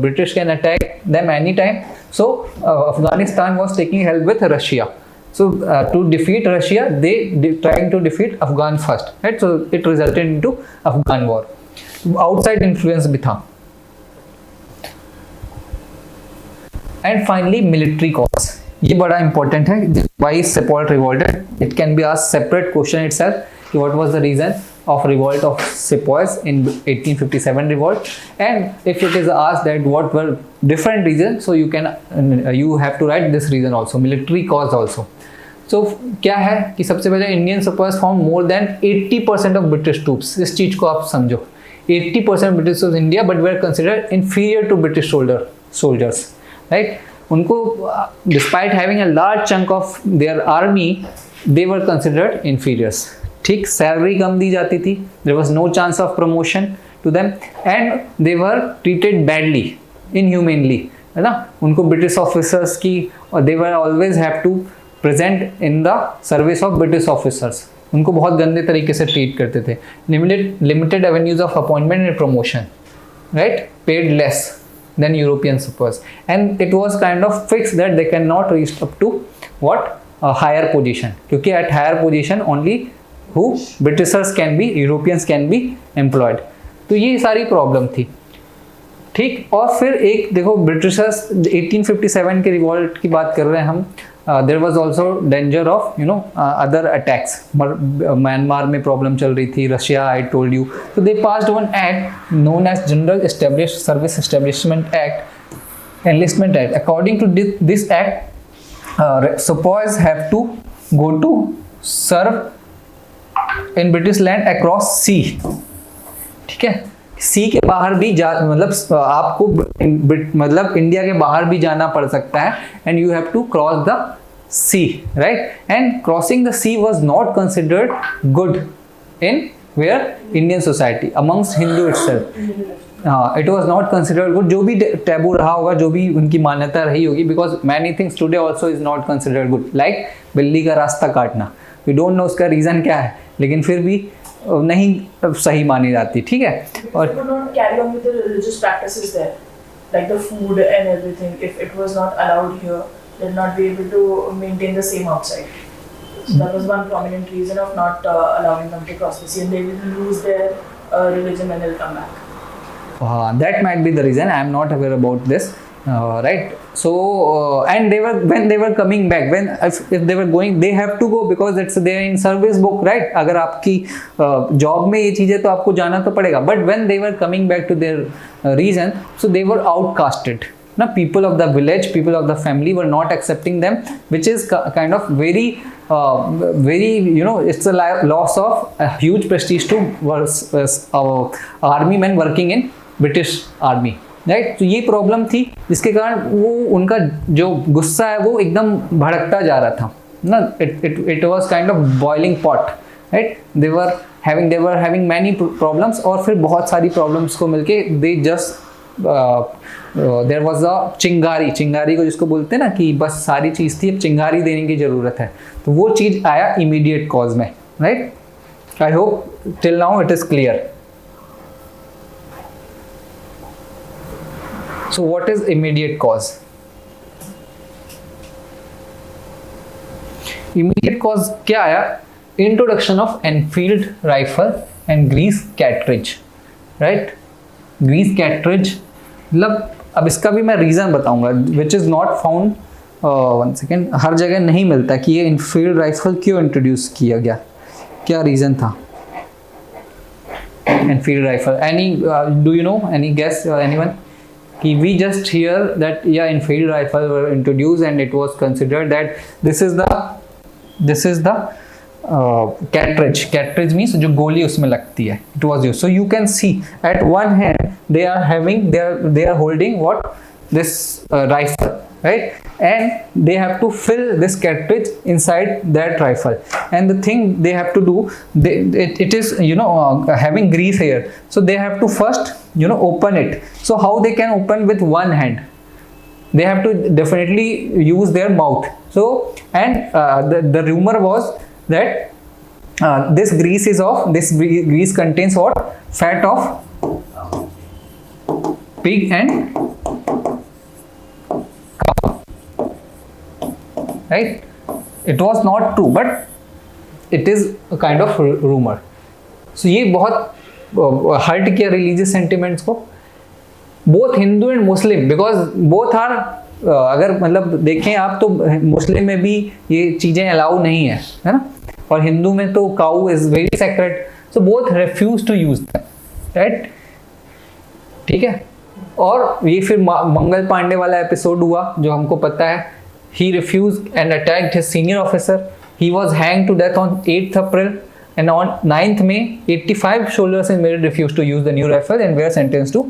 British can attack them anytime. So Afghanistan was taking help with Russia. So to defeat Russia, they trying to defeat Afghan first, right? So it resulted into Afghan war. Outside influence भी था. And finally military cause. ये बड़ा important है. Why Sepoy revolted? It can be asked separate question itself. What was the reason of revolt of Sepoys in 1857 revolt? And if it is asked that what were different reasons, so you have to write this reason also, military cause also. So क्या है कि सबसे पहले Indian Sepoys found more than 80% of British troops. इस चीज को आप समझो. 80% British was India, but were considered inferior to British soldiers, right? उनको despite having a large chunk of their army, they were considered inferiors. ठीक, salary कम दी जाती थी, there was no chance of promotion to them, and they were treated badly, inhumanely, है ना. उनको British officers की, और they were always have to present in the service of British officers. उनको बहुत गंदे तरीके से ट्रीट करते थे. Limited avenues of appointment and promotion, right? Paid less than European Sepoys, and it was kind of fixed that they cannot reach up to what, a higher position, क्योंकि at higher position only who Britishers can be, Europeans can be employed. तो ये सारी problem थी. ठीक, और फिर एक देखो ब्रिटिशर्स 1857 के रिवॉल्ट की बात कर रहे हैं हम, there was also danger of other attacks. Myanmar में प्रॉब्लम चल रही थी, Russia, I told you. So they passed one act known as General Established Service Establishment Act, Enlistment Act. According to this act, sepoys have to go to serve in British land across sea. ठीक है, सी के बाहर भी मतलब आपको मतलब India के बाहर भी जाना पड़ सकता है, and you have to cross the sea, right. And crossing the sea was not considered good in where Indian society amongst Hindu itself. हाँ, it was not considered good. जो भी टैबू रहा होगा, जो भी उनकी मान्यता रही होगी, because many things today also is not considered good, like बिल्ली का रास्ता काटना. वी डोंट नो उसका रीजन क्या है, लेकिन फिर भी नहीं सही मानी जाती. ठीक है, और carry on with the religious practices there, like the food and everything. If it was not allowed here, they'd not be able to maintain the same outside. So that was one prominent reason of not allowing them to cross the sea, and they will lose their religion and they'll come back. That might be the reason. I am not aware about this. Right. So and when they were coming back, when if they were going, they have to go because it's there in service book, right. अगर आपकी job में ये चीज़ है तो आपको जाना तो पड़ेगा. But when they were coming back to their region, so they were outcasted. Now people of the village, people of the family were not accepting them, which is kind of very it's a loss of a huge prestige to army men working in British army. Right. तो ये problem थी, जिसके कारण वो उनका जो गुस्सा है वो एकदम भड़कता जा रहा था ना. It was kind of boiling pot, right. They were having many problems, और फिर बहुत सारी प्रॉब्लम्स को मिलके they just there was a चिंगारी को जिसको बोलते हैं ना, कि बस सारी चीज़ थी, अब चिंगारी देने की ज़रूरत है. तो वो चीज़ आया इमीडिएट कॉज में, right. I hope till now it is clear. So what is immediate cause? Immediate cause क्या आया? Introduction of Enfield rifle and grease cartridge, right? Grease cartridge, मतलब अब इसका भी मैं रीज़न बताऊंगा, which is not found. One second, हर जगह नहीं मिलता कि ये Enfield राइफल क्यों इंट्रोड्यूस किया गया, क्या रीज़न था Enfield rifle? Do you know any guess or anyone? We just hear that Enfield rifle were introduced and it was considered that this is the cartridge means जो गोली उसमें लगती है, it was used. So you can see at one hand they are holding what, this rifle, right, and they have to fill this cartridge inside that rifle, and the thing they have to do, it is having grease here, so they have to first open it. So how they can open with one hand? They have to definitely use their mouth. So and the rumor was that this grease contains what, fat of pig and cow, right. It was not true, but it is a kind of rumor. So ये बहुत hurt किया religious sentiments को, both Hindu and Muslim, because both are, अगर मतलब देखें आप तो मुस्लिम में भी ये चीज़ें अलाउ नहीं है ना, और हिंदू में तो cow is very sacred. So both refuse to use that, right. ठीक है. और ये फिर मंगल पांडे वाला एपिसोड हुआ जो हमको पता है. He refuse and attacked his senior officer. He was hang to death on 8th April. And on 9th May, 85 soldiers in Meerut refused to use the new rifle and were sentenced to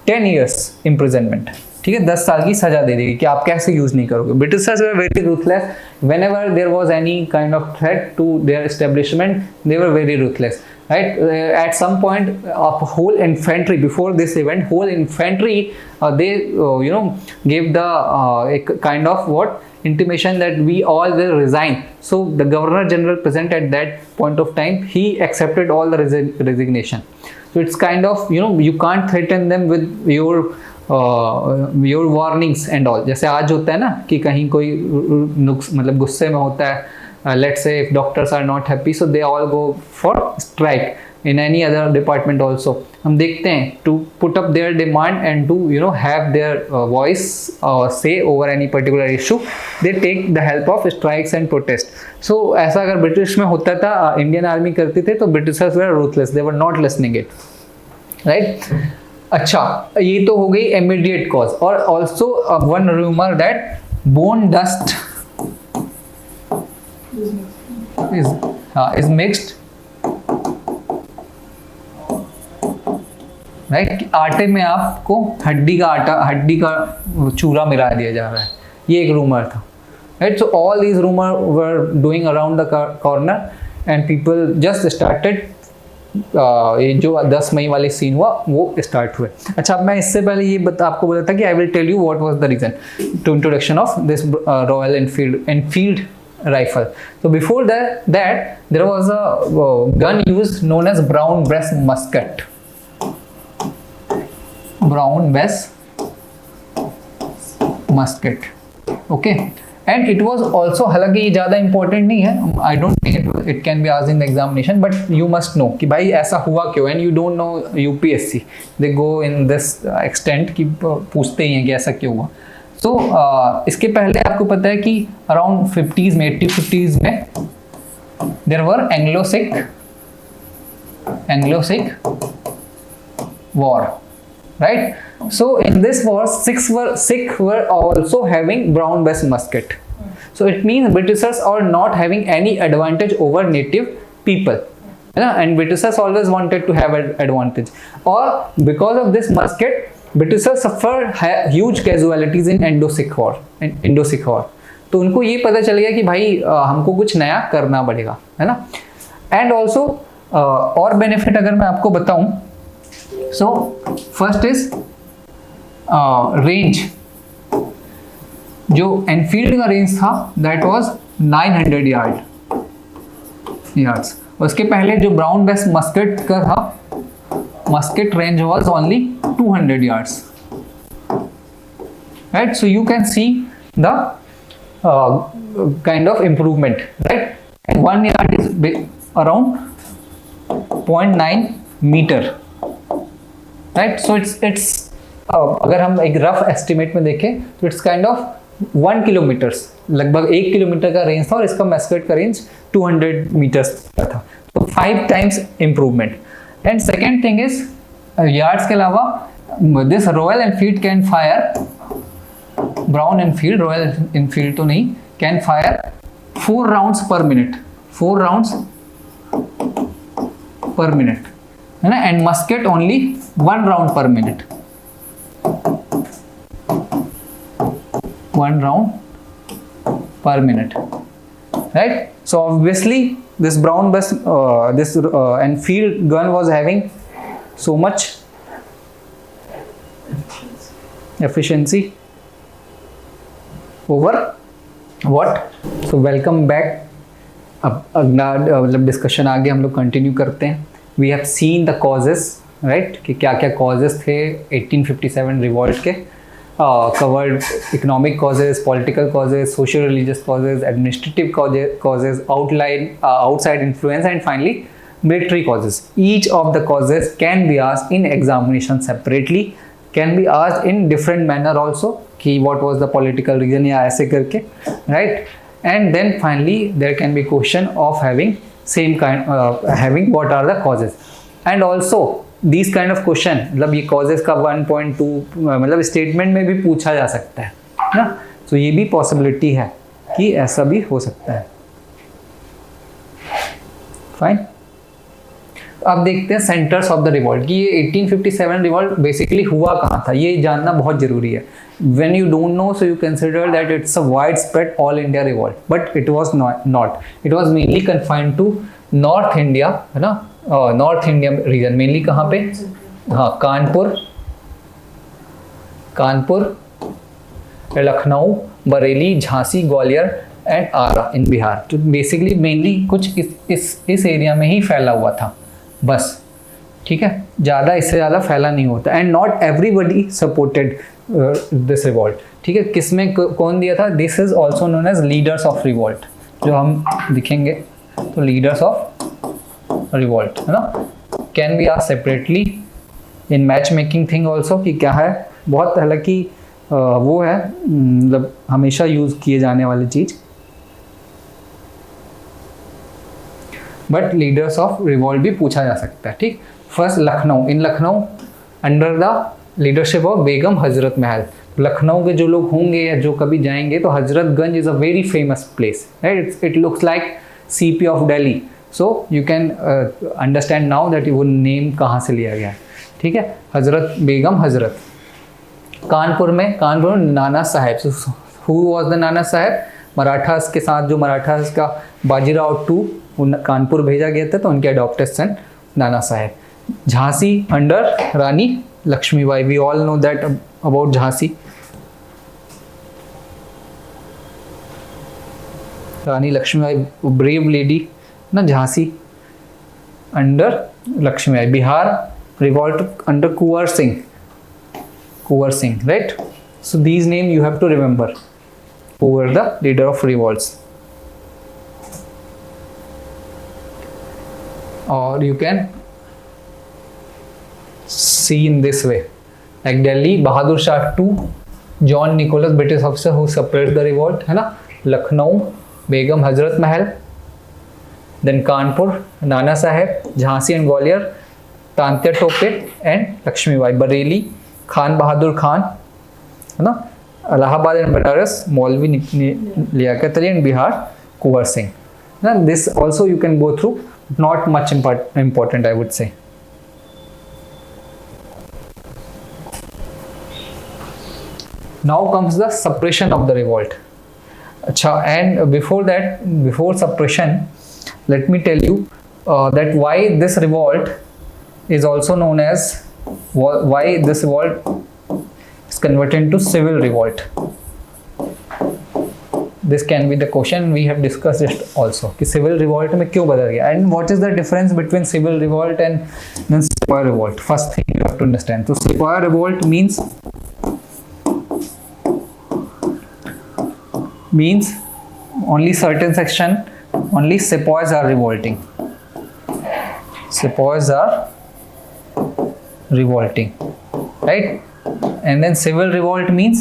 10 years imprisonment. ठीक है, 10 साल की सजा दे देगी कि आप कैसे use नहीं करोगे. Britishers were very ruthless. Whenever there was any kind of threat to their establishment, they were very ruthless. Right? At some point, whole infantry, before this event, whole infantry, they gave the kind of what, intimation that we all will resign. So the Governor General present at that point of time, he accepted all the resignation. So it's kind of you can't threaten them with your warnings and all. जैसे आज होता है ना कि कहीं कोई मतलब गुस्से में होता है, let's say if doctors are not happy, so they all go for strike. in any other department also, हम देखते हैं to put up their demand and to have their voice say over any particular issue, they take the help of strikes and protest. So ऐसा अगर British में होता था, Indian army करती थे, तो Britishers were ruthless, they were not listening it, right? अच्छा, ये तो हो गई immediate cause. और also one rumor that bone dust is mixed, right? आटे में आपको हड्डी का चूरा मिला दिया जा रहा है, ये एक रूमर था, right? So all these rumour were doing around the corner and people just started, ये जो 10 मई वाले सीन हुआ वो स्टार्ट हुए. अच्छा, मैं इससे पहले ये आपको बोला था कि I will tell you what was the reason to introduction of this Royal Enfield rifle. So before that there was a gun used known as brown breast musket. Brown breast musket, okay, and it was also, हालांकि ये ज़्यादा important नहीं है, I don't think it can be asked in the examination, but you must know कि भाई ऐसा हुआ क्यों, and you don't know UPSC, they go in this extent कि पूछते ही हैं कि ऐसा क्यों हुआ. तो इसके पहले आपको पता है कि अराउंड 50s में 80-50s में there were एंग्लो-सिख war, right? So in this war Sikh were also having brown breast musket. So it means Britishers are not having any advantage over native people, and Britishers always wanted to have an advantage. Or because of this musket, Britishers suffered huge casualties in Indo-Sikh war. तो उनको ये पता चल गया कि भाई हमको कुछ नया करना पड़ेगा, है ना? एंड ऑल्सो और बेनिफिट अगर मैं आपको बताऊं, सो फर्स्ट इज रेंज. जो एनफील्ड का रेंज था दैट वाज 900 यार्ड्स. उसके पहले जो ब्राउन बेस्ट मस्केट का था, musket range was only 200 yards, right? So you can see the kind of improvement, right? And 1 yard is around 0.9 meter, right? So it's अगर हम एक रफ एस्टिमेट में देखें तो इट्स काइंड ऑफ 1 किलोमीटर्स, लगभग 1 kilometre का रेंज था, और इसका मस्केट का रेंज 200 मीटर्स का था. तो 5 times improvement. And second thing is yards के अलावा this Royal Enfield can fire, Brown Enfield, Royal Enfield तो नहीं, can fire 4 rounds per minute, 4 rounds per minute, है ना? And musket only 1 round per minute, 1 round per minute, right? So obviously this brown breast Enfield gun was having so much efficiency over what? So welcome back. अब अगला मतलब discussion आगे हम लोग continue करते हैं. We have seen the causes, right, कि क्या क्या कॉजेस थे 1857 रिवॉल्ट के. covered economic causes, political causes, social religious causes, administrative causes, outside influence, and finally military causes. Each of the causes can be asked in examination separately, can be asked in different manner also, कि what was the political reason या ऐसे करके, right? And then finally there can be question of having same kind having what are the causes. And also these kind of question, मतलब ये causes का 1.2 मतलब statement में भी पूछा जा सकता है ना. तो ये भी पॉसिबिलिटी है कि ऐसा भी हो सकता है. फाइन. अब देखते हैं सेंटर्स ऑफ द रिवॉल्ट, कि ये 1857 रिवॉल्ट बेसिकली हुआ कहाँ था, ये जानना बहुत जरूरी है. When you don't know, so you consider that it's a widespread all India revolt, but it was not. It was mainly confined to North India, है ना? नॉर्थ इंडिया रीजन, मेनली कहाँ पे? हाँ, कानपुर, लखनऊ, बरेली, झांसी, ग्वालियर एंड आरा इन बिहार. तो बेसिकली मेनली कुछ इस area में ही फैला हुआ था बस, ठीक है, ज़्यादा इससे ज़्यादा फैला नहीं होता. And not everybody supported this revolt, ठीक है. किसमें कौन दिया था? This is also known as leaders of revolt, जो हम दिखेंगे. तो लीडर्स ऑफ रिवॉल्ट, है ना. Can be asked separately in match making thing also कि क्या है, बहुत हालांकि वो है मतलब हमेशा यूज किए जाने वाली चीज, बट लीडर्स ऑफ रिवॉल्ट भी पूछा जा सकता है। ठीक, first Lucknow, in Lucknow under the leadership of Begum Hazrat Mahal. Lucknow के जो लोग होंगे या जो कभी जाएंगे तो Hazratganj is a very famous place, right, it looks like CP of Delhi, so you can understand now that वो नेम कहाँ से लिया गया है। ठीक है, हजरत बेगम हजरत। कानपुर में Nana Saheb, who was the Nana Saheb, Marathas के साथ जो मराठास का बाजीराव टू कानपुर भेजा गया था, तो उनके adopted son Nana Saheb. Jhansi under Rani Lakshmibai, we all know that about Jhansi, Rani Lakshmibai brave lady ना, Jhansi under Lakshmibai. Bihar revolt under Kunwar Singh, right? So these names you have to remember, who were the leader of revolts. Or you can see in this way, like Delhi, Bahadur Shah II, John Nicholas, British officer who suppressed the revolt, है ना। लखनऊ, बेगम हजरत महल, then Kanpur, Nana Saheb, Jhansi and Gwalior, Tantya Tope and Lakshmibai. Bareilly, Khan Bahadur Khan, है ना। Allahabad and Banaras, Maulvi Liaquat Ali, and Bihar Kunwar Singh ना। This also you can go through, not much important I would say. Now comes the suppression of the revolt. अच्छा, and before suppression, let me tell you that why this revolt is also known as, why this revolt is converted into civil revolt. This can be the question, we have discussed it also कि civil revolt में क्यों बदल गया, and what is the difference between civil revolt and then sepoy revolt. First thing you have to understand, so sepoy revolt means only certain section, only sepoys are revolting. Sepoys are revolting, right? And then civil revolt means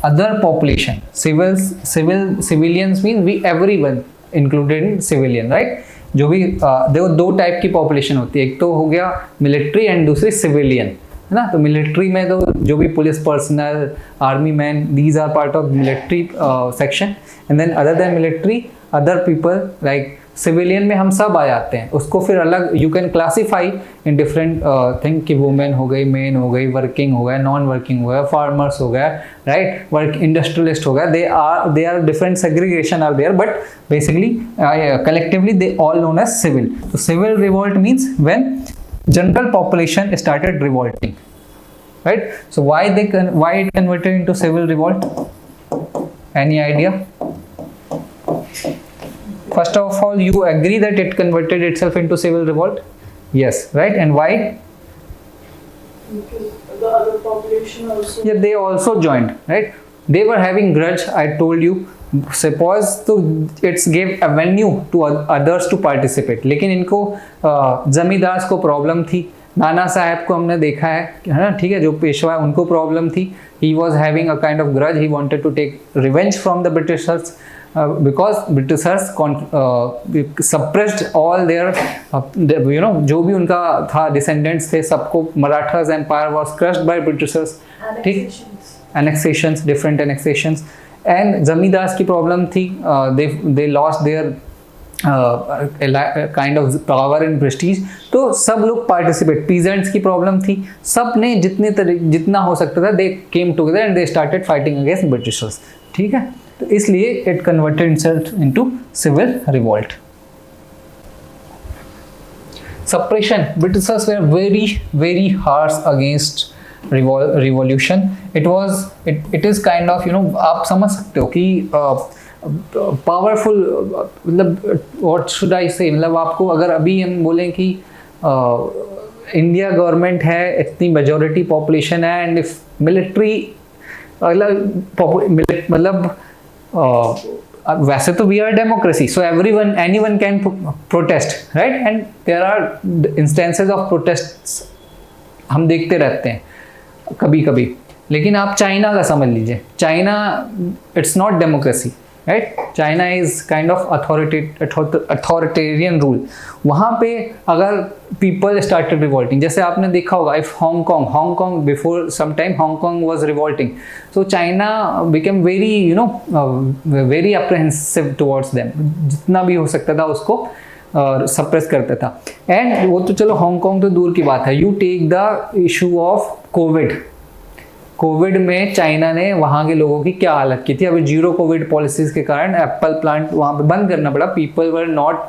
other population. Civilians means we everyone included in civilian, right? जो भी देखो दो type की population होती है, एक तो हो गया मिलिट्री एंड दूसरी सिविलियन, है ना। तो मिलिट्री में तो जो भी police personal, army man, these are part of military section, and then other than military other people like civilian में हम सब आ जाते हैं। उसको फिर अलग you can classify in different thing कि वुमेन हो गई, मेन हो गई, वर्किंग हो गया, नॉन वर्किंग हो गया, फार्मर्स हो गया, राइट, वर्क इंडस्ट्रियलिस्ट हो गया, they are different segregation are there, but basically collectively they all known as civil. तो civil revolt means when general population started revolting, right. So why it converted into civil revolt? Any idea? First of all, you agree that it converted itself into civil revolt? Yes, right? And why? Because the other population also. Yeah, they also joined, right? They were having grudge. I told you, sepoys तो it's gave avenue to others to participate. लेकिन इनको जमींदार को problem थी, नाना साहब को हमने देखा है ना, ठीक है, जो पेशवा उनको प्रॉब्लम थी. He was having a kind of grudge. He wanted to take revenge from the Britishers. Because Britishers suppressed all their जो भी उनका था डिसेंडेंट्स थे सबको, Marathas empire was crushed by Britishers. ठीक, annexations, different annexations, and जमींदार की प्रॉब्लम थी, they lost their kind of power and Prestige, तो सब लोग पार्टिसिपेट, पीजेंट्स की प्रॉब्लम थी, सब ने जितना हो सकता था they came together and they started fighting against Britishers. ठीक है, तो इसलिए it converted itself into civil revolt. Suppression. Britishers were very harsh against revolution. It is kind of आप समझ सकते हो कि पावरफुल, मतलब व्हाट शुड आई से, मतलब आपको अगर अभी हम बोलें कि इंडिया गवर्नमेंट है, इतनी मेजॉरिटी पॉपुलेशन है, एंड इफ मिलिट्री मतलब वैसे तो we are democracy, so anyone can protest, right, and there are instances of protest हम देखते रहते हैं कभी कभी। लेकिन आप चाइना का समझ लीजिए, China it's not democracy, right, China is kind of authoritarian rule. वहाँ पे अगर पीपल स्टार्टेड रिवोल्टिंग, जैसे आपने देखा होगा if Hong Kong before some time Hong Kong was revolting, so China became very very apprehensive towards them, जितना भी हो सकता था उसको सप्रेस करता था। एंड वो तो चलो हांगकांग तो दूर की बात है, you take the issue of Covid में चाइना ने वहाँ के लोगों की क्या हालत की थी। अभी जीरो कोविड पॉलिसीज के कारण एप्पल प्लांट वहाँ पे बंद करना पड़ा। People were not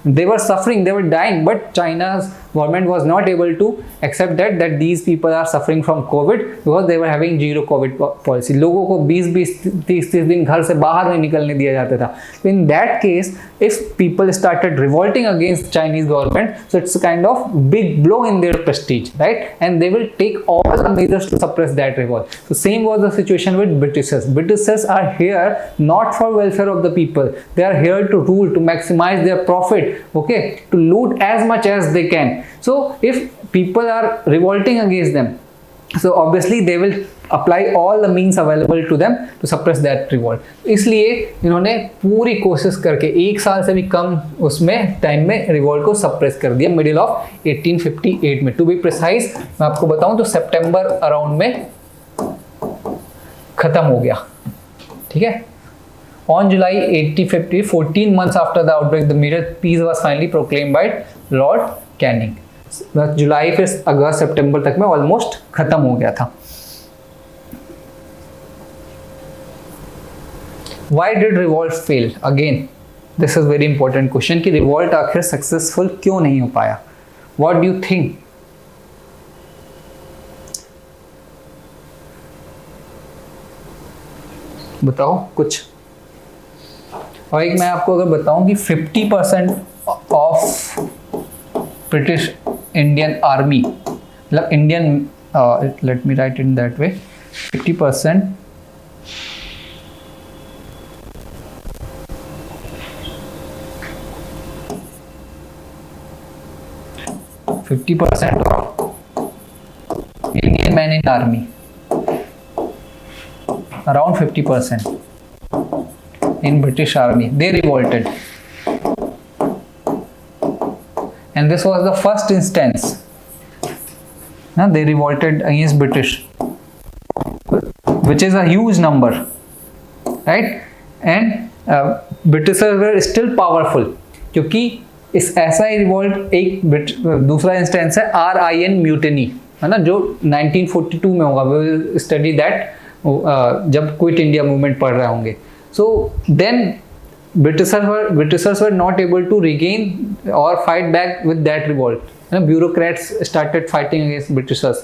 they were suffering, they were dying, but China's government was not able to accept that these people are suffering from COVID because they were having zero COVID policy. लोगों को 20-30 दिन घर से बाहर नहीं निकलने दिया जाता था। So in that case, if people started revolting against Chinese government, so it's a kind of big blow in their prestige, right? And they will take all the measures to suppress that revolt. So same was the situation with Britishers. Britishers are here not for welfare of the people. They are here to rule, to maximize their profit, okay, to loot as much as they can. So if people are revolting against them, so obviously they will apply all the means available to them to suppress that revolt. इसलिए इन्होंने पूरी कोशिश करके 1 साल से भी कम उसमें time में रिवोल्ट को सप्रेस कर दिया, मिडिल ऑफ 1858 में। टू बी प्रिसाइज मैं आपको बताऊं तो सितंबर अराउंड में खत्म हो गया, ठीक है। On July 1850, 14 months after the outbreak, the immediate peace was finally proclaimed by Lord Canning. जुलाई फिर अगस्त सितंबर तक में ऑलमोस्ट खत्म हो गया था। Why did revolt fail? Again, this is very important question कि revolt आखिर सक्सेसफुल क्यों नहीं हो पाया? What do you think? बताओ कुछ। और एक मैं आपको अगर बताऊं कि 50% ऑफ ब्रिटिश इंडियन आर्मी, मतलब Indian, let me right in that way, 50% of Indian men in army, around 50% in British army, they revolted, and this was the first instance. Now they revolted against British, which is a huge number, right? And Britishers were still powerful, क्योंकि इस ऐसा ही revolt एक दूसरा instance है RIN mutiny, है ना, जो 1942 में होगा। वी विल स्टडी दैट जब क्विट इंडिया मूवमेंट पढ़ रहे होंगे। So then Britishers were not able to regain or fight back with that revolt. Bureaucrats started fighting against Britishers.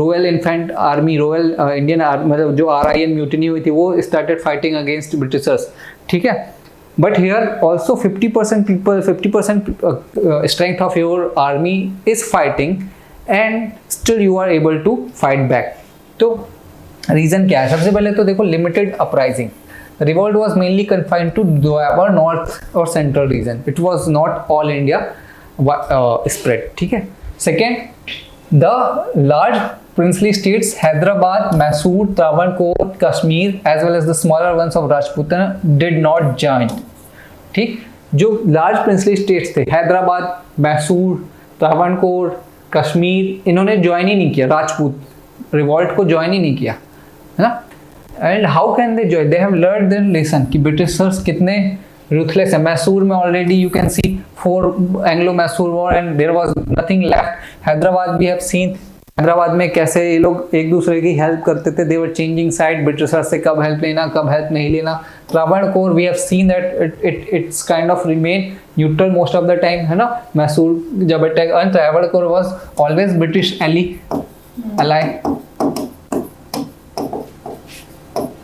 Royal Infant Army, Royal Indian Army, मतलब जो RIN mutiny हुई थी वो started fighting against Britishers, ठीक है। But here also 50% people, 50% strength of your army is fighting, and still you are able to fight back. तो region क्या है? सबसे पहले तो देखो limited uprising. Revolt was mainly confined to Doab or north और central region, it was not all India spread, ठीक है। Second, the large princely states Hyderabad, Mysore, Travancore, Kashmir as well as the smaller ones of Rajputana did not join, ठीक। जो large princely states थे हैदराबाद, मैसूर, त्रावणकोर, कश्मीर, इन्होंने join ही नहीं किया, Rajput revolt को ज्वाइन ही नहीं किया, है ना। And how can they join? They have learn their lesson कि ब्रिटिशर्स कितने रूथलेस है। मैसूर में already you can see 4 Anglo Mysore war and there was nothing left. Hyderabad we have seen Hyderabad में कैसे ये लोग एक दूसरे की हेल्प करते थे, they were changing side, Britishers से कब हेल्प लेना कब हेल्प नहीं लेना। Travancore we have seen that it's kind of remain neutral most of the time, है ना। मैसूर जब attack, and Travancore was always British ally,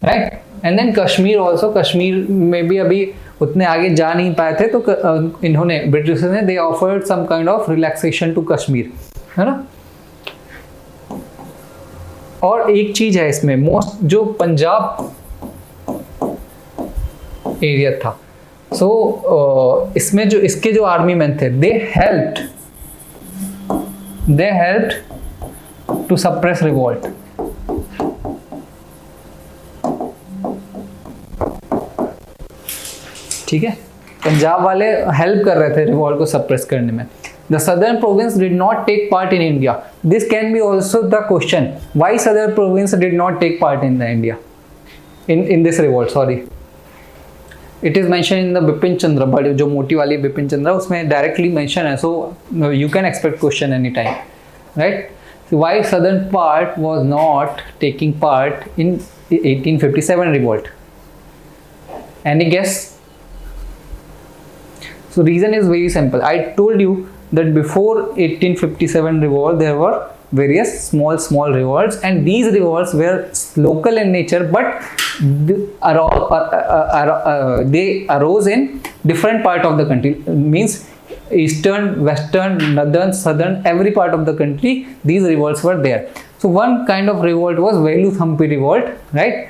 right. And then Kashmir also, Kashmir में भी अभी उतने आगे जा नहीं पाए थे, तो इन्होंने ब्रिटिशर्स ने they offered some kind of relaxation to Kashmir, है ना। और एक चीज है इसमें मोस्ट, जो पंजाब एरिया था. सो इसमें जो इसके जो आर्मी मैन थे, they helped to suppress revolt. ठीक है, पंजाब वाले हेल्प कर रहे थे रिवोल्ट को सप्रेस करने में. The southern province did not take part in India. This can be also the question. Why southern province did not take part in the India? In this revolt, sorry. It is mentioned in the Bipin Chandra, but जो मोटी वाली Bipin Chandra उसमें directly mention है, so you can expect question anytime, right? So why southern part was not taking part in 1857 revolt? Any guess? So reason is very simple. I told you that before 1857 revolt there were various small revolts, and these revolts were local in nature, but they arose in different part of the country. Means eastern, western, northern, southern, every part of the country these revolts were there. So one kind of revolt was Velu Thampi revolt, right,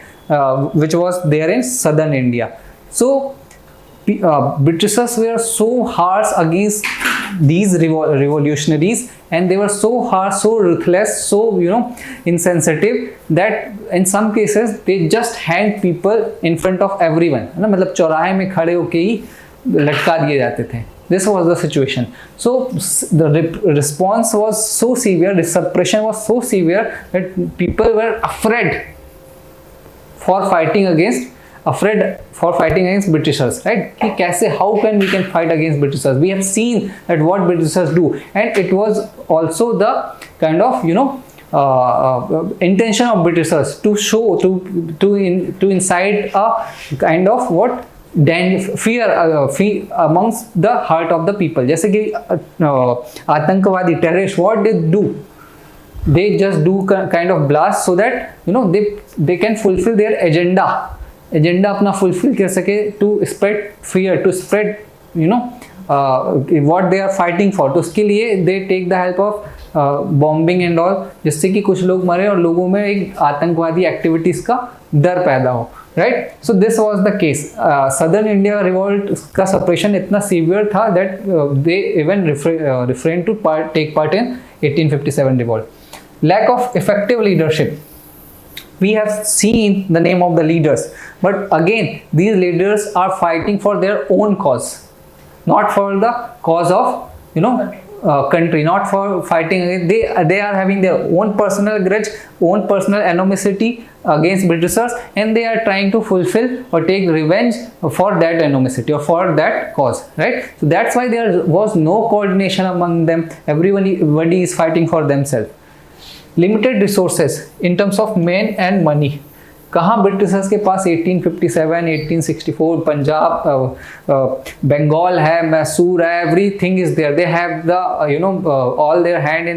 which was there in southern India. So Britishers were so harsh against these revolutionaries, and they were so harsh, so ruthless, so insensitive, that in some cases they just hanged people in front of everyone. है ना, मतलब चौराहे में खड़े होके ही लटका दिए जाते थे. This was the situation. So the response was so severe, the suppression was so severe that people were afraid for fighting against Britishers, right? कि कैसे, how can we fight against Britishers? We have seen that what Britishers do, and it was also the kind of intention of Britishers to show to incite a kind of what fear amongst the heart of the people. जैसे कि आतंकवादी terrorists, what they do, they just do kind of blast so that they can fulfill their agenda अपना fulfil कर सके, to spread fear, to spread what they are fighting for. तो उसके लिए they take the help of bombing and all, जिससे कि कुछ लोग मरे और लोगों में एक आतंकवादी एक्टिविटीज का डर पैदा हो, right. So this was the case. Southern India revolt का सप्रेशन इतना सीवियर था that they even refrain to take part in 1857 revolt. Lack of effective leadership. We have seen the name of the leaders, but again these leaders are fighting for their own cause, not for the cause of country, not for fighting. They are having their own personal grudge, own personal animosity against Britishers, and they are trying to fulfill or take revenge for that animosity or for that cause, right? So that's why there was no coordination among them. Everybody is fighting for themselves. Limited resources in terms of man and money. कहाँ Britishers के पास 1857, 1864 पंजाब, बंगाल है, मैसूर है, everything is there. They have the all their hand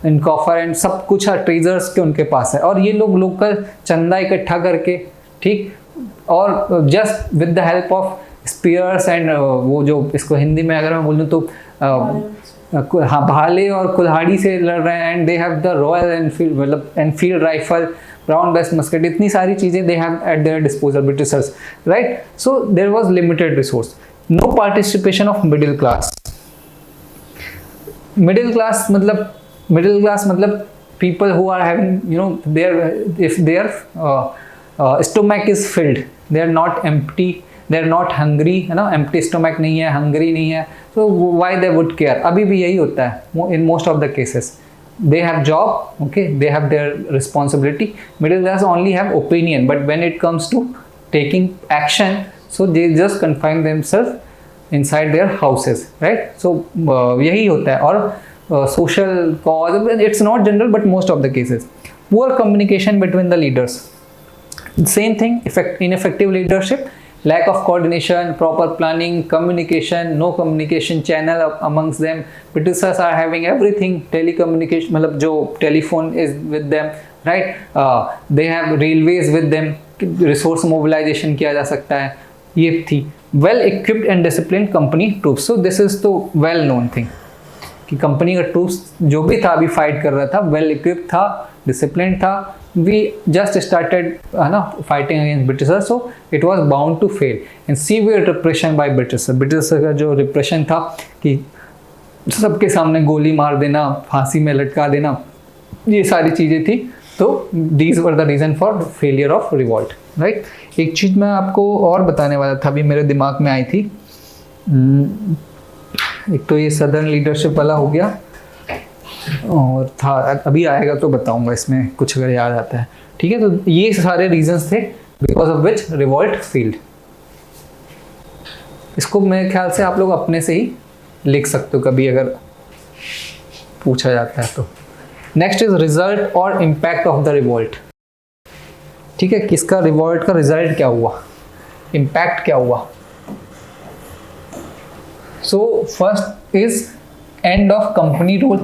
in coffer, and सब कुछ treasures के उनके पास है. और ये लोग लोकल चंदा इकट्ठा करके, ठीक, और just with the help of spears and वो जो इसको हिंदी में अगर मैं बोलूँ तो हाँ, भाले और कुल्हाड़ी से लड़ रहे हैं. And they have the Royal Enfield rifle, Brown best musket, इतनी सारी चीज़ें they have at their disposal Britishers, right. So there was limited resource. No participation of middle class. Middle class मतलब people who are having if their stomach is filled, they are not empty, they are not hungry, empty stomach नहीं है, hungry नहीं है, so why they would care? अभी भी यही होता है in most of the cases. They have job, okay, they have their responsibility. Middle class only have opinion, but when it comes to taking action, so they just confine themselves inside their houses, right? So यही होता है. और social cause, it's not general but most of the cases. Poor communication between the leaders. Same thing, ineffective leadership, lack of coordination, proper planning, communication, no communication channel amongst them. Britishers are having everything, telecommunication, मतलब जो telephone is with them, right? They have railways with them, resource mobilization किया जा सकता है. ये थी. Well equipped and disciplined company troops. So this is the well known thing कि company का ट्रूप्स जो भी था अभी फाइट कर रहा था, वेल इक्विप्ड था, डिसिप्लिन था, we just started fighting against Britishers, so it was bound to fail. And severe repression by Britishers का जो repression था कि सबके सामने गोली मार देना, फांसी में लटका देना, ये सारी चीज़ें थी. तो these were the reason for failure of revolt, right? एक चीज़ मैं आपको और बताने वाला था, अभी मेरे दिमाग में आई थी. एक तो ये सदर्न लीडरशिप वाला हो गया, और था अभी आएगा तो बताऊंगा इसमें कुछ अगर याद आता है. ठीक है, तो ये सारे रीजंस थे because of which revolt field. इसको मेरे ख्याल से आप लोग अपने से ही लिख सकते हो कभी अगर पूछा जाता है तो. नेक्स्ट इज रिजल्ट और इम्पैक्ट ऑफ द रिवॉल्ट. ठीक है, किसका रिवॉल्ट का रिजल्ट क्या हुआ, इम्पैक्ट क्या हुआ. So first is end of company rule.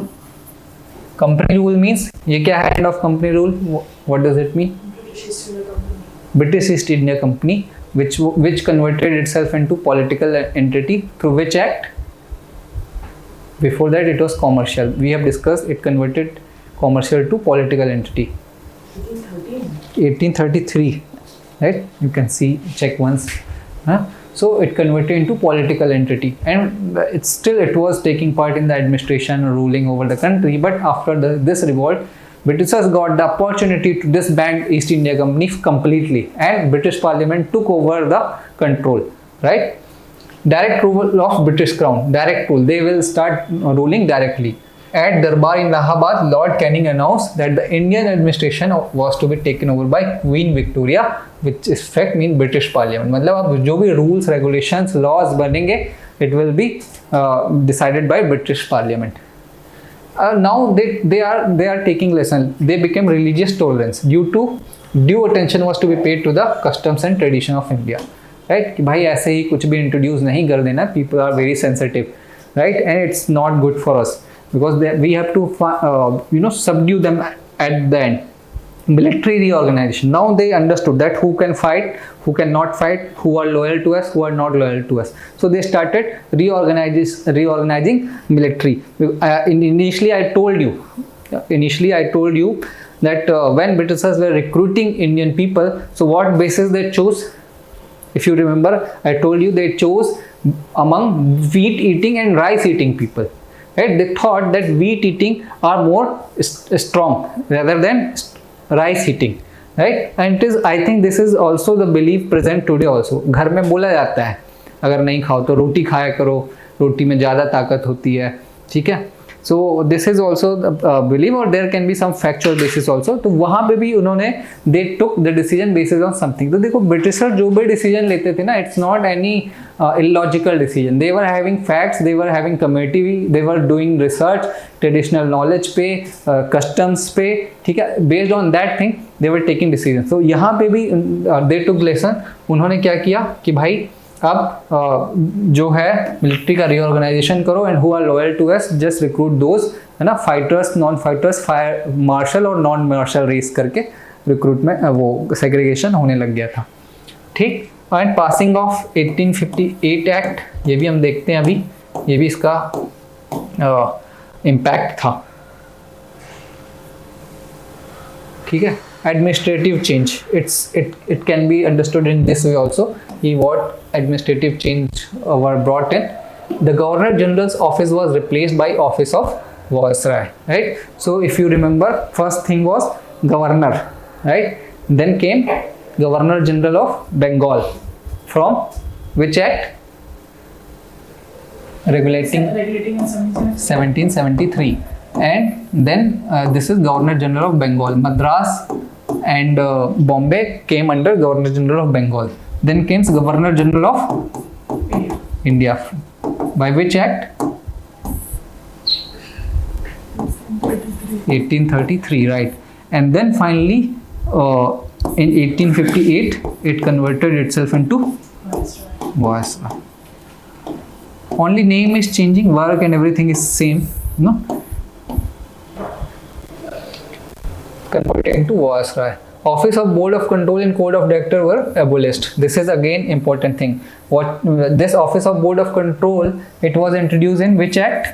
Company rule means, ये क्या है end of company rule, what does it mean. British East India Company which converted itself into political entity through which act. Before that it was commercial. We have discussed it converted commercial to political entity. 1833, right? You can see, check once. So it converted into political entity, and it was taking part in the administration, ruling over the country. But after this revolt, Britishers got the opportunity to disband East India Company completely, and British Parliament took over the control, right? Direct rule of British Crown, direct rule. They will start ruling directly. At Darbar in Allahabad, Lord Canning announced that the Indian administration was to be taken over by Queen Victoria, which in fact means British Parliament. मतलब अब जो भी rules, regulations, laws बनेंगे, it will be decided by British Parliament. Now they are taking lesson. They became religious tolerance due to due attention was to be paid to the customs and tradition of India, right? कि भाई ऐसे ही कुछ भी introduce नहीं कर देना. People are very sensitive, right? And it's not good for us because we have to subdue them at the end. Military reorganization. Now they understood that who can fight, who cannot fight, who are loyal to us, who are not loyal to us. So they started reorganizing military. Initially I told you that when Britishers were recruiting Indian people, so what basis they chose? If you remember, I told you they chose among wheat eating and rice eating people. Right? They thought that wheat eating are more strong rather than rice eating, right? And it is, I think this is also the belief present today also. घर में बोला जाता है अगर नहीं खाओ तो रोटी खाया करो, रोटी में ज़्यादा ताकत होती है. ठीक है, so this is also the belief, or there can be some factual basis also. तो वहाँ पे भी उन्होंने they took the decision basis on something. तो देखो ब्रिटिशर जो भी decision लेते थे ना, it's not any illogical decision. They were having facts, they were having committee, they were doing research, traditional knowledge पे, customs पे, ठीक है, based on that thing they were taking decisions. So यहाँ पे भी they took lesson. उन्होंने क्या किया कि भाई अब जो है मिलिट्री का रीऑर्गेनाइजेशन करो, and who are loyal to us just recruit those, है ना, fighters, non fighters, fire martial और नॉन मार्शल रेस करके रिक्रूटमेंट वो सेग्रीगेशन होने लग गया था. ठीक, एंड पासिंग ऑफ 1858 एक्ट, ये भी हम देखते हैं अभी, ये भी इसका इम्पैक्ट था. ठीक है, administrative change, it can be understood in this way also. What administrative change were brought in? The Governor General's office was replaced by office of Viceroy, right? So if you remember, first thing was governor, right? Then came Governor General of Bengal, from which act? Regulating in 1773. And then this is Governor General of Bengal. Madras and Bombay came under Governor General of Bengal. Then came Governor General of India. By which act? 1833, right? And then finally in 1858 it converted itself into Viceroy. Only name is changing, work and everything is same, no? Converted into Viceroy. Office of Board of Control and Code of Director were abolished. This is again important thing. What this Office of Board of Control, it was introduced in which act?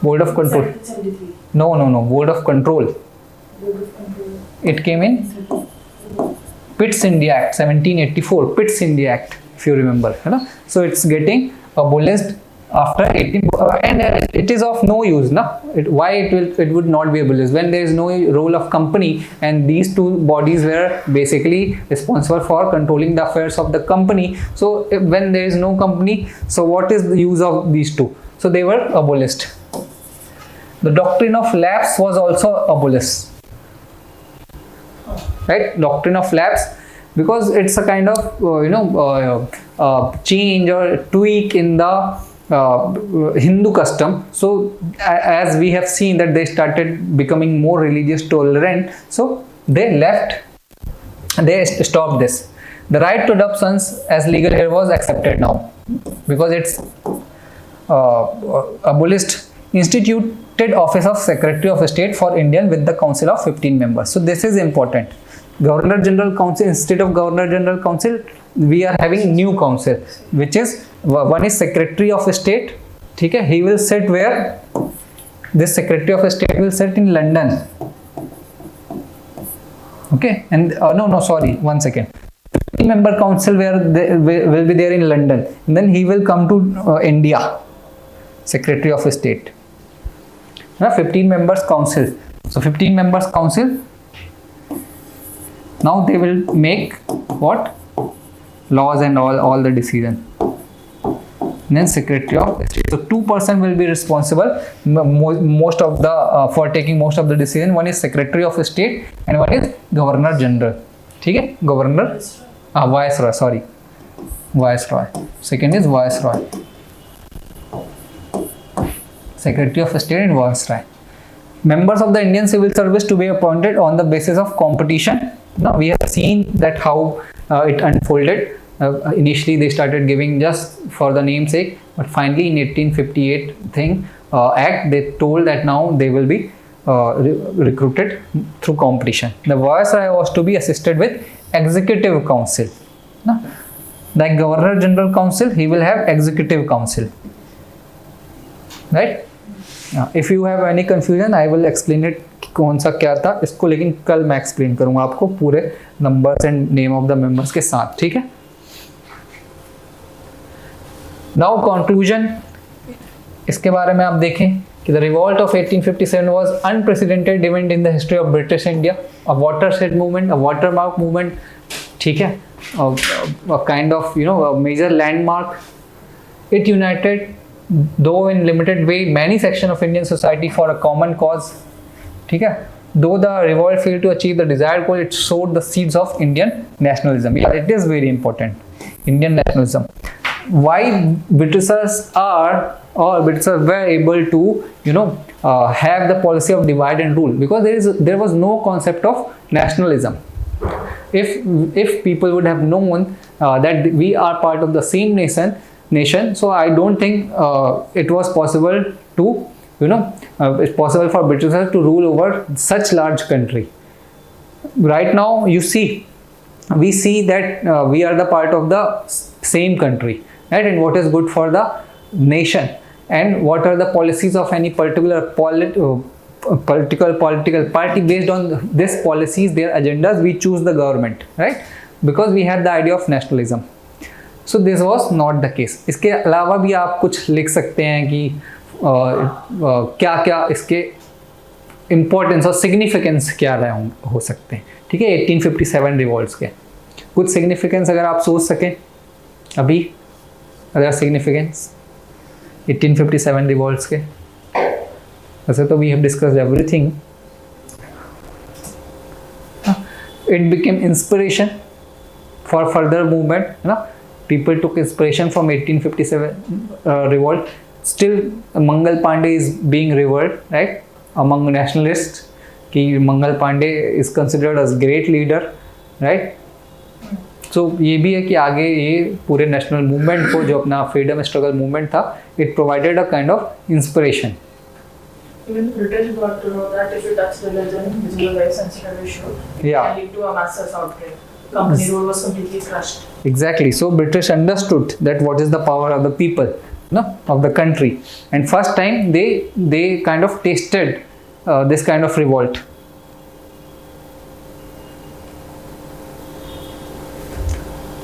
Board of Control. 1773. No. Board of Control. It came in Pitt's India Act 1784, Pitt's India Act, if you remember, है ना? So it's getting abolished after 18 and it is of no use, na? Why it would not be abolished when there is no role of company, and these two bodies were basically responsible for controlling the affairs of the company. So when there is no company, so what is the use of these two? So they were abolished. The doctrine of lapse was also abolished, right? Doctrine of lapse, because it's a kind of change or tweak in the Hindu custom. So as we have seen that they started becoming more religious tolerant, so they stopped this. The right to adopt sons as legal heir was accepted now, because it's abolished. Instituted office of Secretary of State for Indian with the council of 15 members. So this is important. Governor General Council, instead of Governor General Council, we are having new council, which is one is Secretary of State. ठीक है, he will sit where? This Secretary of State will sit in London. Okay, and sorry, 1 second. 15-member council where they will be there in London, and then he will come to India. Secretary of State. 15 members council. So 15 members council. Now they will make what? Laws and all the decision. And then Secretary of State. So 2 person will be responsible most of the for taking most of the decision. One is Secretary of State and one is Governor General. ठीक है? Governor. Viceroy. Sorry. Viceroy. Second is Viceroy. Secretary of State and Viceroy. Members of the Indian Civil Service to be appointed on the basis of competition. Now we have seen that how it unfolded. Initially they started giving just for the namesake, but finally in 1858 act they told that now they will be recruited through competition. The Viceroy was to be assisted with Executive Council. Like Governor General Council, he will have Executive Council. Right? If you have any confusion, I will explain it कौन सा क्या था इसको, लेकिन कल मैं explain करूंगा आपको पूरे numbers and name of the members के साथ. ठीक है. नाउ कंक्लूजन, इसके बारे में आप देखें कि the revolt of 1857 was unprecedented event in the history of British India, a watershed movement, a watermark movement. ठीक है. A kind of major landmark. It united though in limited way many sections of Indian society for a common cause. ठीक है. Though the revolt failed to achieve the desired goal, it sowed the seeds of Indian nationalism. Yeah, it is very important. Indian nationalism. Why Britishers were able to have the policy of divide and rule? Because there was no concept of nationalism. If people would have known that we are part of the same nation, so I don't think it was possible to it's possible for Britishers to rule over such large country. Right now we see that we are the part of the same country, right? And what is good for the nation and what are the policies of any particular political party, based on this policies, their agendas, we choose the government, right? Because we had the idea of nationalism. So this was not the case. इसके अलावा भी आप कुछ लिख सकते हैं कि क्या क्या इसके इम्पोर्टेंस और सिग्निफिकेंस क्या रहे हो सकते हैं. ठीक है. 1857 रिवॉल्ट्स के कुछ सिग्निफिकेंस अगर आप सोच सकें अभी, अगर सिग्निफिकेंस 1857 रिवॉल्ट्स के. वैसे तो we have discussed everything. It became inspiration for further movement, है ना. People took inspiration from 1857 revolt. Still Mangal Pandey is being revered, right, among nationalists. कि Mangal Pandey is considered as great leader, right. So ये भी है कि आगे ये पूरे national movement को, जो अपना freedom struggle movement था, it provided a kind of inspiration. Even the British got to know that if you touch religion, which is a very sensitive issue, it can lead to a massive outbreak. Company rule was completely crushed. Exactly. So British understood that what is the power of the people, of the country, and first time they kind of tasted this kind of revolt.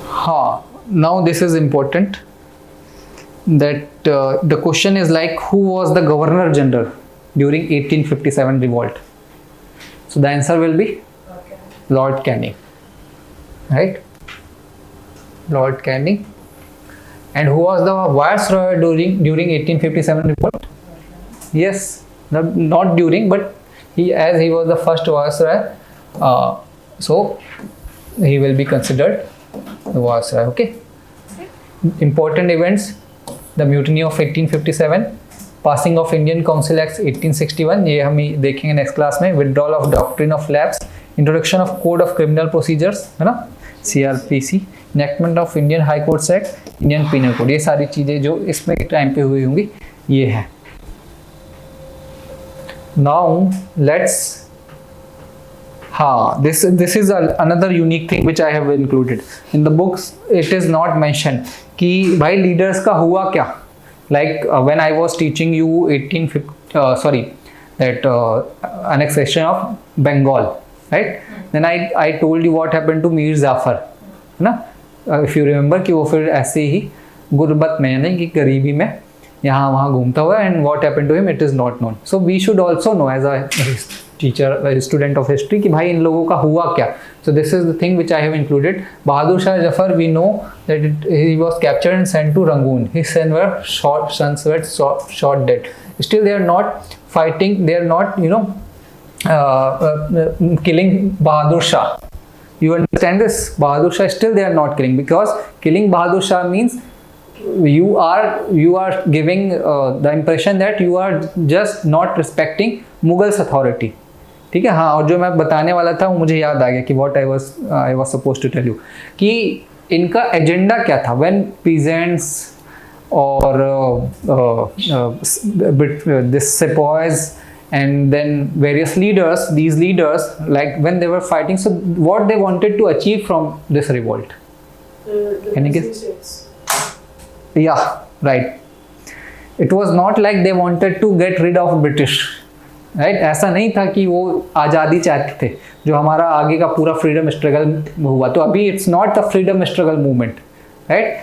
हाँ, now this is important that the question is like, who was the Governor General during 1857 revolt? So the answer will be Okay. Lord Canning, right? Lord Canning. And who was the Viceroy during 1857 revolt? Yes, not during, but as he was the first Viceroy, so he will be considered the Viceroy. Okay. Important events: the Mutiny of 1857, passing of Indian Council Acts 1861, ये हम देखेंगे next class में, withdrawal of doctrine of lapse, introduction of code of criminal procedures, है ना, CRPC, enactment of Indian High Courts Act, Indian Penal Code, ये सारी चीज़ें जो इसमें टाइम पे हुई होंगी ये है. Now let's this is another unique thing which I have included in the books. It is not mentioned कि भाई leaders का हुआ क्या. Like when I was teaching you that annexation of Bengal, right? Then I told you what happened to Mir Jafar, है ना? If you remember कि वो फिर ऐसे ही गुर्बत में, यानी कि गरीबी में यहाँ वहाँ घूमता हुआ, and what happened to him it is not known. So we should also know as a teacher, a student of history, कि भाई इन लोगों का हुआ क्या. So this is the thing which I have included. Bahadur Shah Zafar, we know that he was captured and sent to Rangoon. His sons were shot dead. Still they are not fighting, they are not, killing Bahadur Shah. You understand this? Bahadur Shah, still they are not killing, because killing Bahadur Shah means you are giving the impression that you are just not respecting Mughals authority. ठीक है. हाँ, और जो मैं बताने वाला था वो मुझे याद आ गया कि what I was supposed to tell you, कि इनका एजेंडा क्या था. When peasants or this sepoys and then various leaders, these leaders, like when they were fighting, so what they wanted to achieve from this revolt? Can you guess? Yeah, right. It was not like they wanted to get rid of British. Right ऐसा नहीं था कि वो आज़ादी चाहते थे, जो हमारा आगे का पूरा फ्रीडम स्ट्रगल हुआ. तो अभी it's not the freedom struggle movement, right.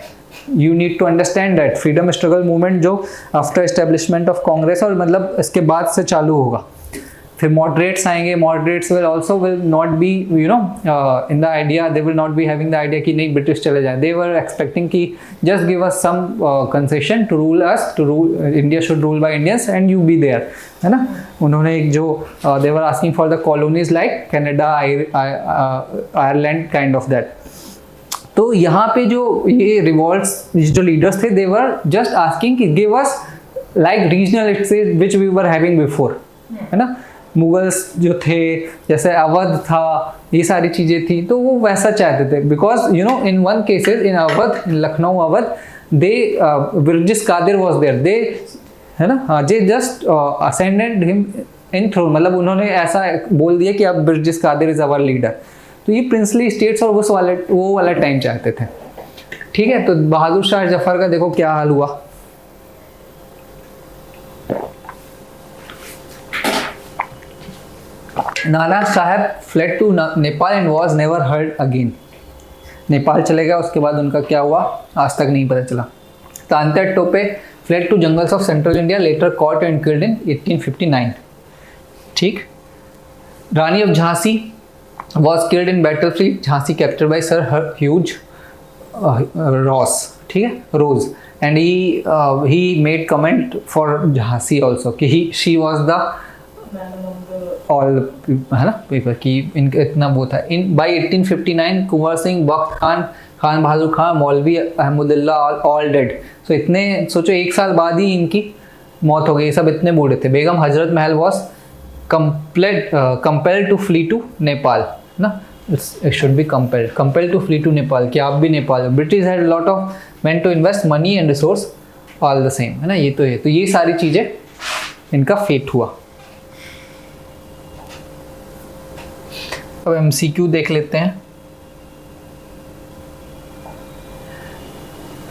You need to understand that freedom struggle movement जो आफ्टर एस्टेब्लिशमेंट ऑफ कांग्रेस और मतलब इसके बाद से चालू होगा. फिर मॉडरेट्स आएंगे. Moderates will not be in the idea, they will not be having the idea कि नहीं ब्रिटिश चले जाए. दे वर एक्सपेक्टिंग कि just give us some concession to rule us, to rule India should rule by Indians and you be there, है ना. उन्होंने एक जो they were asking for the colonies like Canada, Ireland, kind of that. तो यहाँ पे जो ये रिवॉल्ट्स जो लीडर्स थे, दे वर जस्ट आस्किंग कि give us like regional state which we were having before, है ना. मुगल्स जो थे, जैसे अवध था, ये सारी चीज़ें थी, तो वो वैसा चाहते थे. Because in one cases in Awadh, in Lucknow Awadh, the British Qadir was there, the, है ना. हाँ, जे just ascended him in throne, मतलब उन्होंने ऐसा बोल दिया कि अब British Qadir is our leader. तो ये प्रिंसली स्टेट्स और वो वाला टाइम चाहते थे. ठीक है. तो बहादुर शाह जफर का देखो क्या हाल हुआ. नाना साहब fled to Nepal and was never heard again. Nepal चले गया, उसके बाद उनका क्या हुआ आज तक नहीं पता चला. Tantya Tope fled to jungles of central India, later caught and killed in 1859. ठीक. Rani of Jhansi was killed in battlefield Jhansi, captured by Sir Hugh Ross. ठीक है, Rose. And he made comment for Jhansi also कि she was the ऑल, है ना, paper की इनका इतना वो था. In by 1859 Kunwar Singh, Bakht Khan, Khan Bahadur Khan, Maulvi Ahmadullah, all dead. सो इतने, सोचो एक साल बाद ही इनकी मौत हो गई. सब इतने बूढ़े थे. Begum Hazrat Mahal was compelled to flee to Nepal, ना. It should be compelled to flee to Nepal, कि आप भी Nepal. British had lot of meant to invest money and resource all the same, है ना. ये तो है. तो ये सारी चीज़ें इनका फेट हुआ. अब MCQ देख लेते हैं.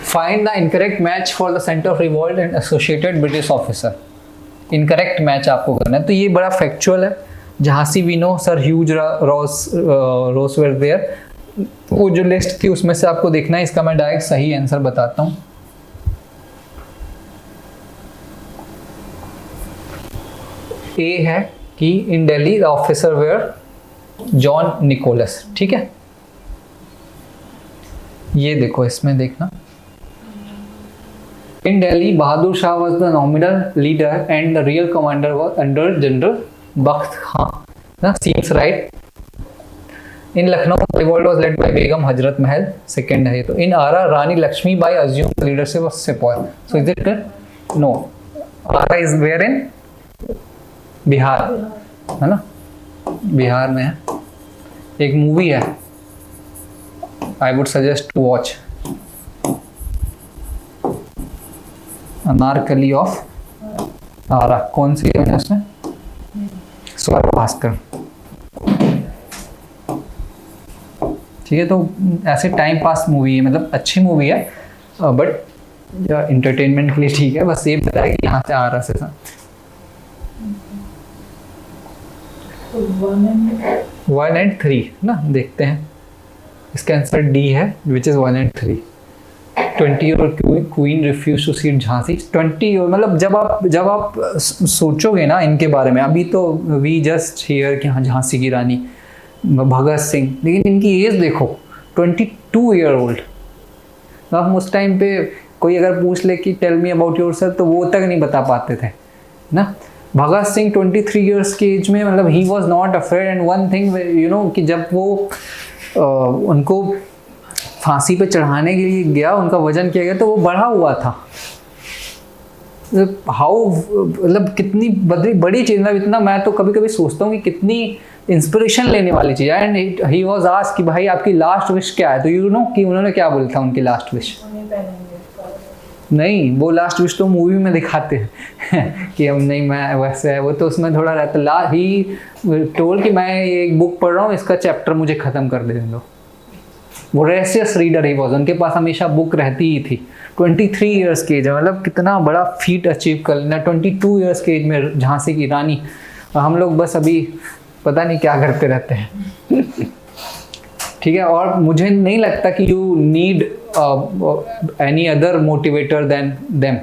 Find the incorrect match for the centre of revolt and associated British officer. Incorrect match आपको करना है. तो ये बड़ा फैक्चुअल है. Jhansi we know sir Hugh Rose were there. वो जो लिस्ट थी उसमें से आपको देखना है, इसका मैं डायरेक्ट सही आंसर बताता हूँ। ए है कि in Delhi the officer were John Nicholas, ठीक है। ये देखो इसमें देखना, in Delhi Bahadur Shah was the nominal leader and the real commander was under general Bakht Khan, seems right. In Lucknow revolt was led by Begum Hazrat Mahal, second है ये तो। In Arrah Rani Lakshmi Bai assume leadership of sepoy, so is it no, Arrah is where in Bihar, है ना, बिहार में है। एक movie है, I would suggest to watch, Anarkali of Arrah. कौन सी है उसमें? स्वर भास्कर, ठीक है। तो ऐसे टाइम पास मूवी है, मतलब अच्छी मूवी है, बट इंटरटेनमेंट के लिए ठीक है। बस ये बताया कि यहाँ से आरा से था। 1 and 3 ना, देखते हैं। इसका आंसर डी है, विच इज 1 and 3। 20 और queen refuse to seat Jhansi. 20 और मतलब जब आप सोचोगे ना इनके बारे में, अभी तो वी जस्ट हियर कि हाँ झांसी की रानी, भगत सिंह, लेकिन इनकी एज देखो 22 ईयर ओल्ड। हम उस टाइम पे कोई अगर पूछ ले कि टेल मी अबाउट योरसेल्फ, तो वो तक नहीं बता पाते थे ना। भगत सिंह 23 इयर्स की एज में, मतलब ही was not afraid. And one thing you know कि जब वो उनको फांसी पे चढ़ाने के लिए गया, उनका वजन किया गया तो वो बढ़ा हुआ था। हाउ, मतलब कितनी बड़ी चीज़, मतलब इतना मैं तो कभी कभी सोचता हूँ कि कितनी इंस्पिरेशन लेने वाली चीज़ है। एंड ही वॉज आस्क्ड कि भाई आपकी लास्ट विश क्या है, तो यू नो कि उन्होंने क्या बोला था उनकी लास्ट विश? नहीं, वो लास्ट विश तो मूवी में दिखाते हैं कि हम नहीं, मैं वैसे है वो, तो उसमें थोड़ा रहता ही टोल कि मैं ये एक बुक पढ़ रहा हूँ, इसका चैप्टर मुझे ख़त्म कर दे दो। वो रेसियस रीडर ही वॉज, उनके पास हमेशा बुक रहती ही थी। 23 इयर्स की एज, मतलब कितना बड़ा फीट अचीव कर लेना 22 इयर्स की एज में, झांसी की रानी। हम लोग बस अभी पता नहीं क्या करते रहते हैं। ठीक है, और मुझे नहीं लगता कि you need any other motivator than them.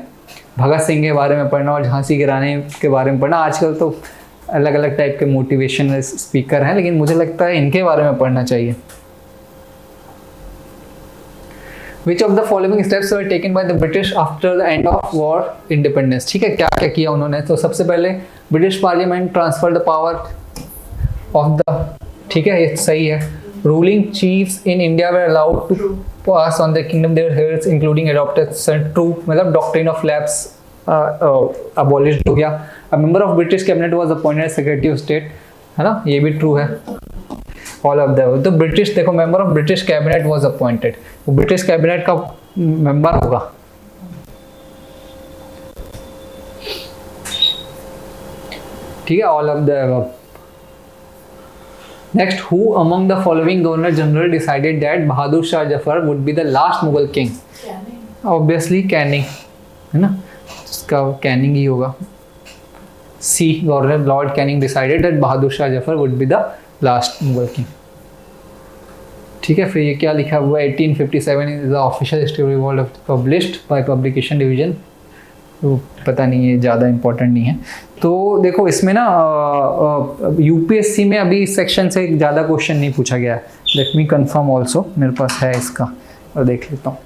Bhagat Singh के बारे में पढ़ना और झांसी की रानी के बारे में पढ़ना, आजकल तो अलग अलग टाइप के मोटिवेशनल स्पीकर हैं, लेकिन मुझे लगता है इनके बारे में पढ़ना चाहिए। Which of the following steps were taken by the British after the end of war independence? ठीक है, क्या क्या किया उन्होंने? तो सबसे पहले British parliament transfer the power of the, ठीक है ये सही है। Ruling chiefs in India were allowed to pass on the kingdom their heirs including adopted true, मतलब डॉक्ट्रिन ऑफ लैप्स अबॉलिश्ड हो गया। A member of British cabinet was appointed secretary of state, है ना, ये भी ट्रू है। All of that, तो British देखो, member of British cabinet was appointed, वो ब्रिटिश कैबिनेट का मेंबर होगा। ठीक है, all of the. Next, who among the following governor general decided that Bahadur Shah Zafar would be the last Mughal king? Obviously Canning, है ना, इसका कैनिंग ही होगा। See, governor Lord Canning decided that Bahadur Shah Zafar would be the last Mughal king. ठीक है, फिर ये क्या लिखा हुआ है? 1857 is the official history of revolt published by publication division. तो पता नहीं, ये ज़्यादा इंपॉर्टेंट नहीं है। तो देखो इसमें ना यूपीएससी में अभी इस सेक्शन से ज़्यादा क्वेश्चन नहीं पूछा गया है। लेट मी कंफर्म ऑल्सो, मेरे पास है इसका और देख लेता हूँ।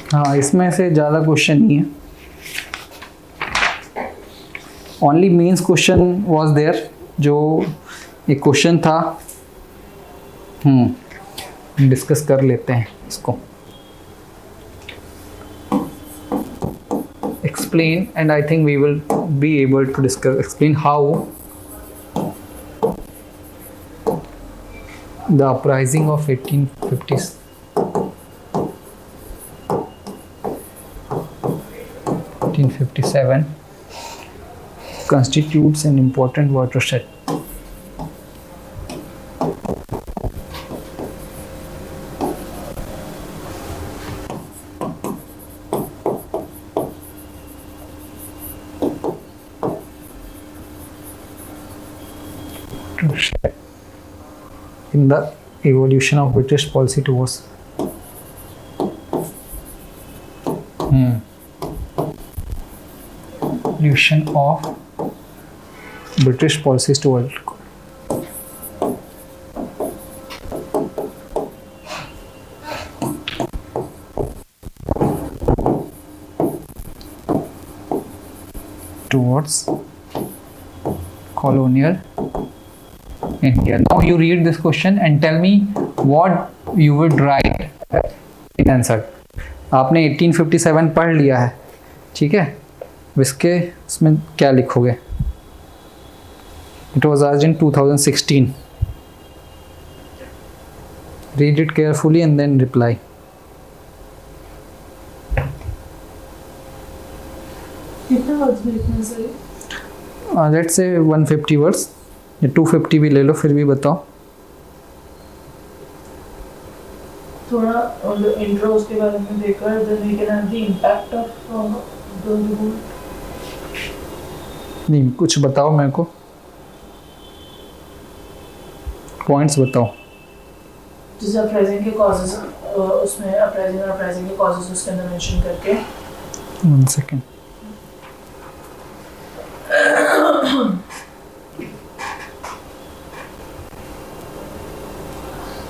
हाँ, इसमें से ज़्यादा क्वेश्चन नहीं है, only mains question was there, जो एक क्वेश्चन था। डिस्कस कर लेते हैं इसको। Explain, and I think we will be able to discuss, explain how the uprising of 1857 constitutes an important watershed. in the evolution of British policy towards evolution of British policies towards colonial India. Now you read this question and tell me what you would write in answer. आपने 1857 पढ़ लिया है, ठीक है, इसके इसमें क्या लिखोगे? It was asked in 2016. Read it carefully and then reply. कितना वर्ड्स में लिखना सही? Let's say 150 words या 250 भी ले लो, फिर भी बताओ. थोड़ा इंट्रो उसके बारे में देखकर then we can have the impact of the revolt. नहीं, कुछ बताओ मेरे को, पॉइंट्स बताओ. जैसे अपराइजिंग के कॉजेस, उसमें अपराइजिंग के कॉजेस उसके अंदर मेंशन करके. 1 second.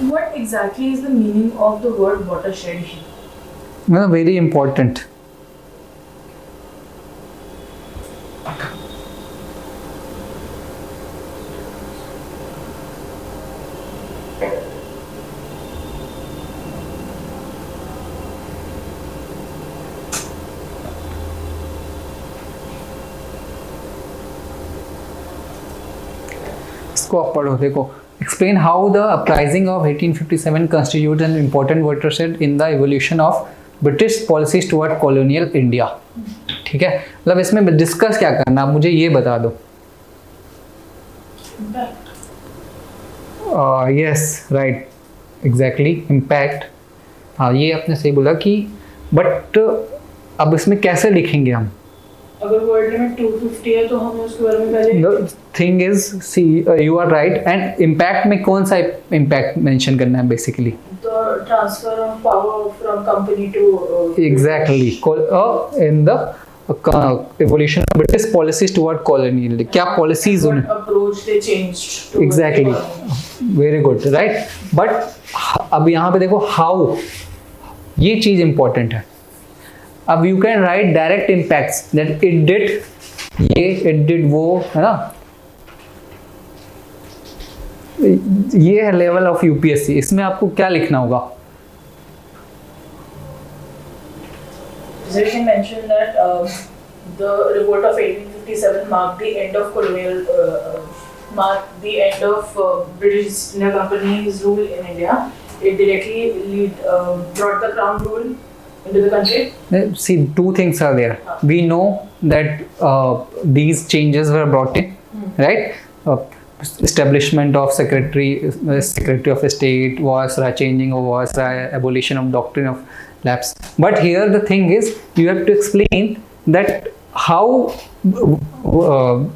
What exactly is the meaning of the word watershed here? Very important. इसको आप पढ़ो, देखो. Explain how the uprising of 1857 constitutes an important watershed in the evolution of British policies toward colonial India. ठीक है, मतलब इसमें discuss क्या करना, आप मुझे ये बता दो. Yes, right, exactly, impact. हाँ, ये आपने सही बोला कि बट अब इसमें कैसे लिखेंगे हम? अगर वर्ड लिमिट 250 है तो हमें उसके बारे में पहले thing is see you are right. And impact में कौन सा इम्पैक्ट मेंशन करना है बेसिकली? तो transfer of power from company to exactly in the evolution of British policies toward colonial. क्या policies उन्हें approach they changed exactly, very good, right? But अब यहाँ पे देखो how, ये चीज important है. अब you can write direct impacts that it did ये, इट डिड वो, है ना. ये है लेवल ऑफ यूपीएससी. इसमें आपको क्या लिखना होगा? So we can mention that the revolt of 1857 marked the end of marked the end of British East India Company's rule in India. It directly brought the crown rule into the country. See, two things are there. We know that these changes were brought in, right? Establishment of Secretary of State, was changing of was abolition of doctrine of lapse. But here the thing is, you have to explain that how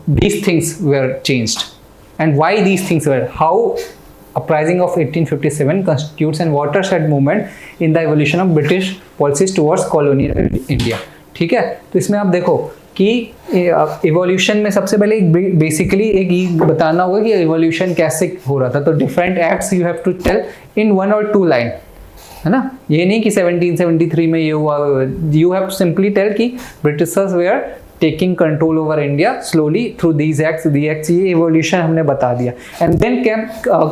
these things were changed and why these things were, how uprising of 1857 constitutes an watershed moment in the evolution of British policies towards colonial India. ठीक है, तो इसमें आप देखो कि evolution में सबसे पहले बेसिकली एक ये बताना होगा कि इवोल्यूशन कैसे हो रहा था. तो different acts you have to tell in 1 or 2 line, है ना. ये नहीं कि 1773 में ये हुआ. You have to simply tell कि Britishers were taking control over India slowly through these acts. ये इवोल्यूशन हमने बता दिया. And then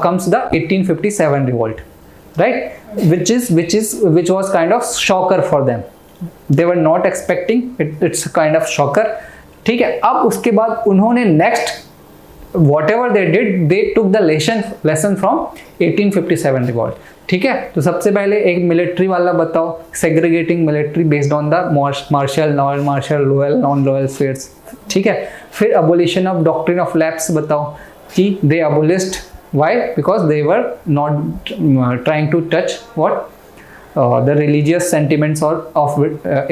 comes the 1857 revolt, right, which was kind of shocker for them. They were not expecting it. It's a kind of shocker. ठीक है. अब उसके बाद उन्होंने next whatever they did, they took the lesson from 1857 revolt. ठीक है. तो सबसे पहले एक मिलिट्री वाला बताओ, segregating military based on the martial, non-martial, loyal, non-loyal spheres. ठीक है. फिर abolition of doctrine of lapse बताओ कि they abolished. Why? Because they were not trying to touch what? The religious sentiments of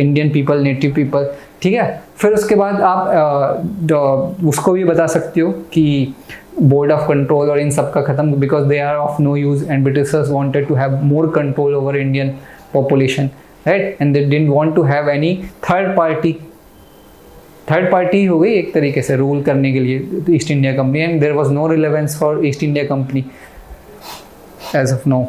Indian people, native people. ठीक है. फिर उसके बाद आप उसको भी बता सकते हो कि बोर्ड ऑफ कंट्रोल और इन सब का खत्म, because they are of no use and Britishers wanted to have more control over Indian population, right, and they didn't want to have any third party हो गई एक तरीके से रूल करने के लिए East India Company, and there was no relevance for East India Company as of now.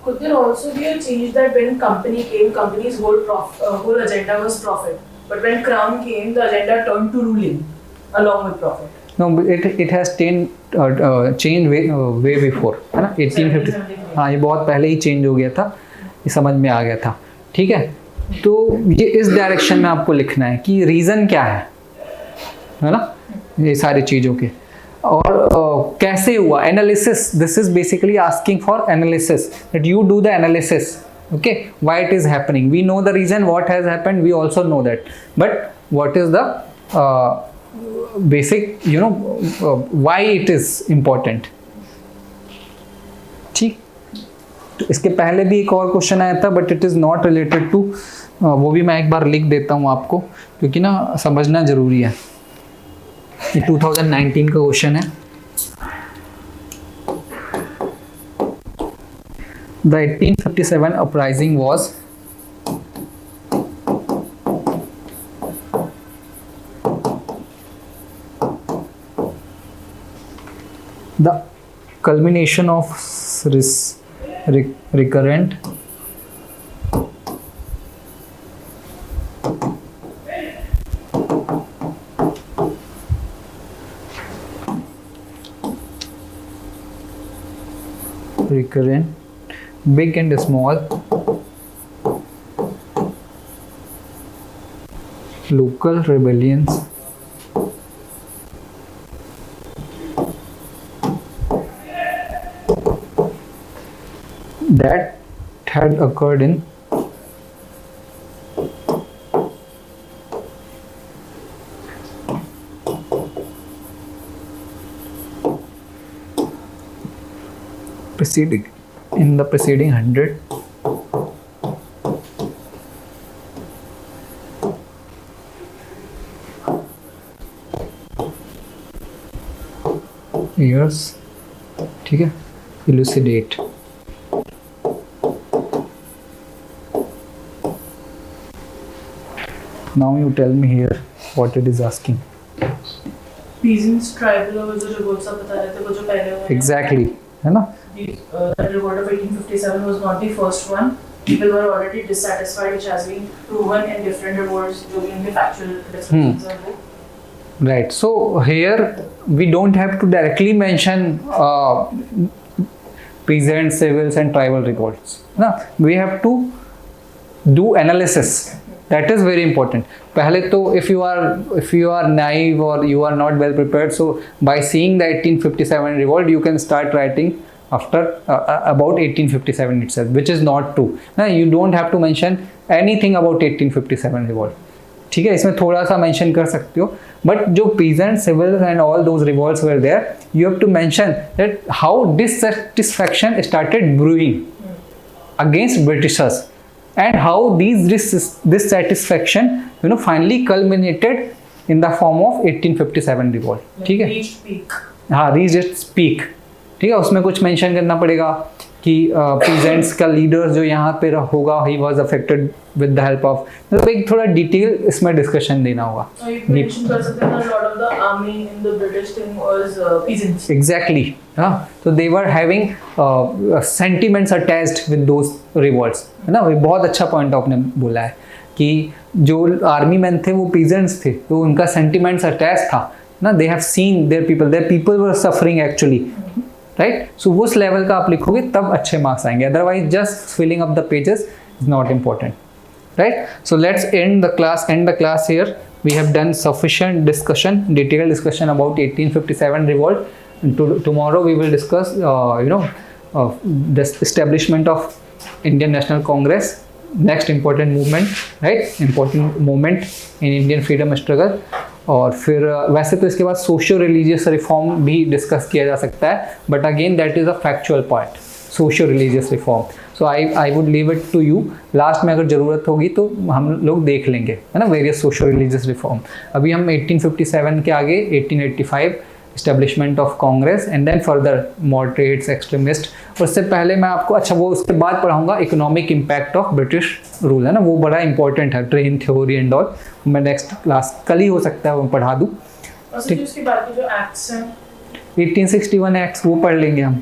Could there also be a change that when company came, company's whole agenda was profit, but when crown came, the agenda turned to ruling along with profit? No, it has changed way before, है ना, 1850. हाँ, ये बहुत पहले ही change हो गया था, ये समझ में आ गया था. ठीक है, तो ये इस डायरेक्शन में आपको लिखना है कि रीज़न क्या है ना, ये सारी चीज़ों के, और कैसे हुआ analysis. This is basically asking for analysis, that you do the analysis. Okay, why it is happening. We know the reason what has happened, we also know that, but what is the basic, you know, why it is important. ठीक, तो इसके पहले भी एक और question आया था, but it is not related to, वो भी मैं एक बार लिख देता हूँ आपको, क्योंकि ना समझना ज़रूरी है. ये 2019 का क्वेश्चन है. The 1857 uprising was the culmination of recurrent big and small local rebellions that had occurred in the preceding 100 years. ठीक है, elucidate. Now you tell me here what it is asking. Peasants, tribal और जो revolts आप बता रहे थे, वो जो पहले हुए हैं. Exactly, है ना? The revolt of 1857 was not the first one. People were already dissatisfied, which has been proven in different revolts, जो भी उनके factual descriptions हैं वो. Right. So here we don't have to directly mention peasant, civils, and tribal revolts. No, we have to do analysis. That is very important. पहले तो if you are naive or you are not well prepared, so by seeing the 1857 revolt, you can start writing after about 1857 itself, which is not true. Now you don't have to mention anything about 1857 revolt. ठीक है, इसमें थोड़ा सा mention कर सकते हो, but जो peasant, civil and all those revolts were there, you have to mention that how dissatisfaction started brewing against Britishers and how dissatisfaction, you know, finally culminated in the form of 1857 revolt. ठीक है, reached peak. हाँ, reached its peak. ठीक है, उसमें कुछ mention करना पड़ेगा कि peasants का लीडर जो यहाँ पे होगा, he was affected with the help of, मतलब एक थोड़ा डिटेल इसमें डिस्कशन देना होगा. mention कर सकते हैं, a lot of the army in the British thing was peasants. Exactly. हाँ, तो they were having sentiments attached with those revolts, है ना. ये बहुत अच्छा पॉइंट आपने बोला है कि जो आर्मी मैन थे वो peasants थे, तो उनका sentiments attached था ना. They have seen their people were suffering actually. Right, so उस लेवल का आप लिखोगे तब अच्छे मार्क्स आएंगे, otherwise just filling up the pages is not important. Right, so let's end the class here. We have done sufficient discussion, detailed discussion about 1857 revolt. Tomorrow we will discuss the establishment of Indian National Congress, next important movement, right, important moment in Indian freedom struggle. और फिर वैसे तो इसके बाद socio religious reform भी discuss किया जा सकता है, but again that is a factual point, socio religious reform. So I would leave it to you. Last में अगर ज़रूरत होगी तो हम लोग देख लेंगे, है ना, वेरियस सोशियो रिलीजियस रिफॉर्म. अभी हम 1857 के आगे 1885 establishment of Congress and then further moderates extremist. उससे पहले मैं आपको अच्छा वो उसके बाद पढ़ाऊंगा economic impact of British rule, है ना, वो बड़ा इंपॉर्टेंट है, ट्रेन थ्योरी एंड ऑल। मैं नेक्स्ट क्लास कल ही हो सकता है वो पढ़ा दूँ। ठीक, उसके बाद जो एक्ट्स हैं 1861 एक्ट्स वो पढ़ लेंगे हम,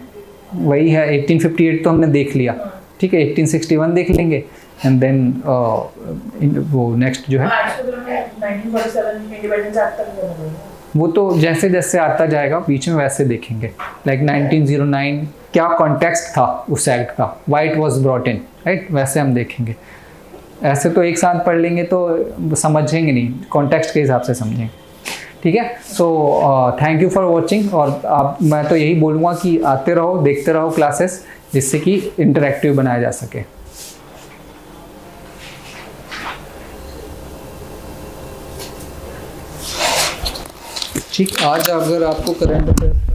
वही है 1858 तो हमने देख लिया, ठीक है 1861 देख लेंगे एंड देन वो नेक्स्ट जो है 1947 इंडिपेंडेंस एक्ट तक वो तो जैसे जैसे आता जाएगा बीच में वैसे देखेंगे। लाइक 1909 क्या कॉन्टेक्स्ट था उस एक्ट का, why it was brought in, right, वैसे हम देखेंगे। ऐसे तो एक साथ पढ़ लेंगे तो समझेंगे नहीं, कॉन्टेक्स्ट के हिसाब से समझेंगे, ठीक है। So thank you for watching. और आप मैं तो यही बोलूँगा कि आते रहो, देखते रहो क्लासेस, जिससे कि इंटरेक्टिव बनाया जा सके। ठीक, आज अगर आपको करंट अफेयर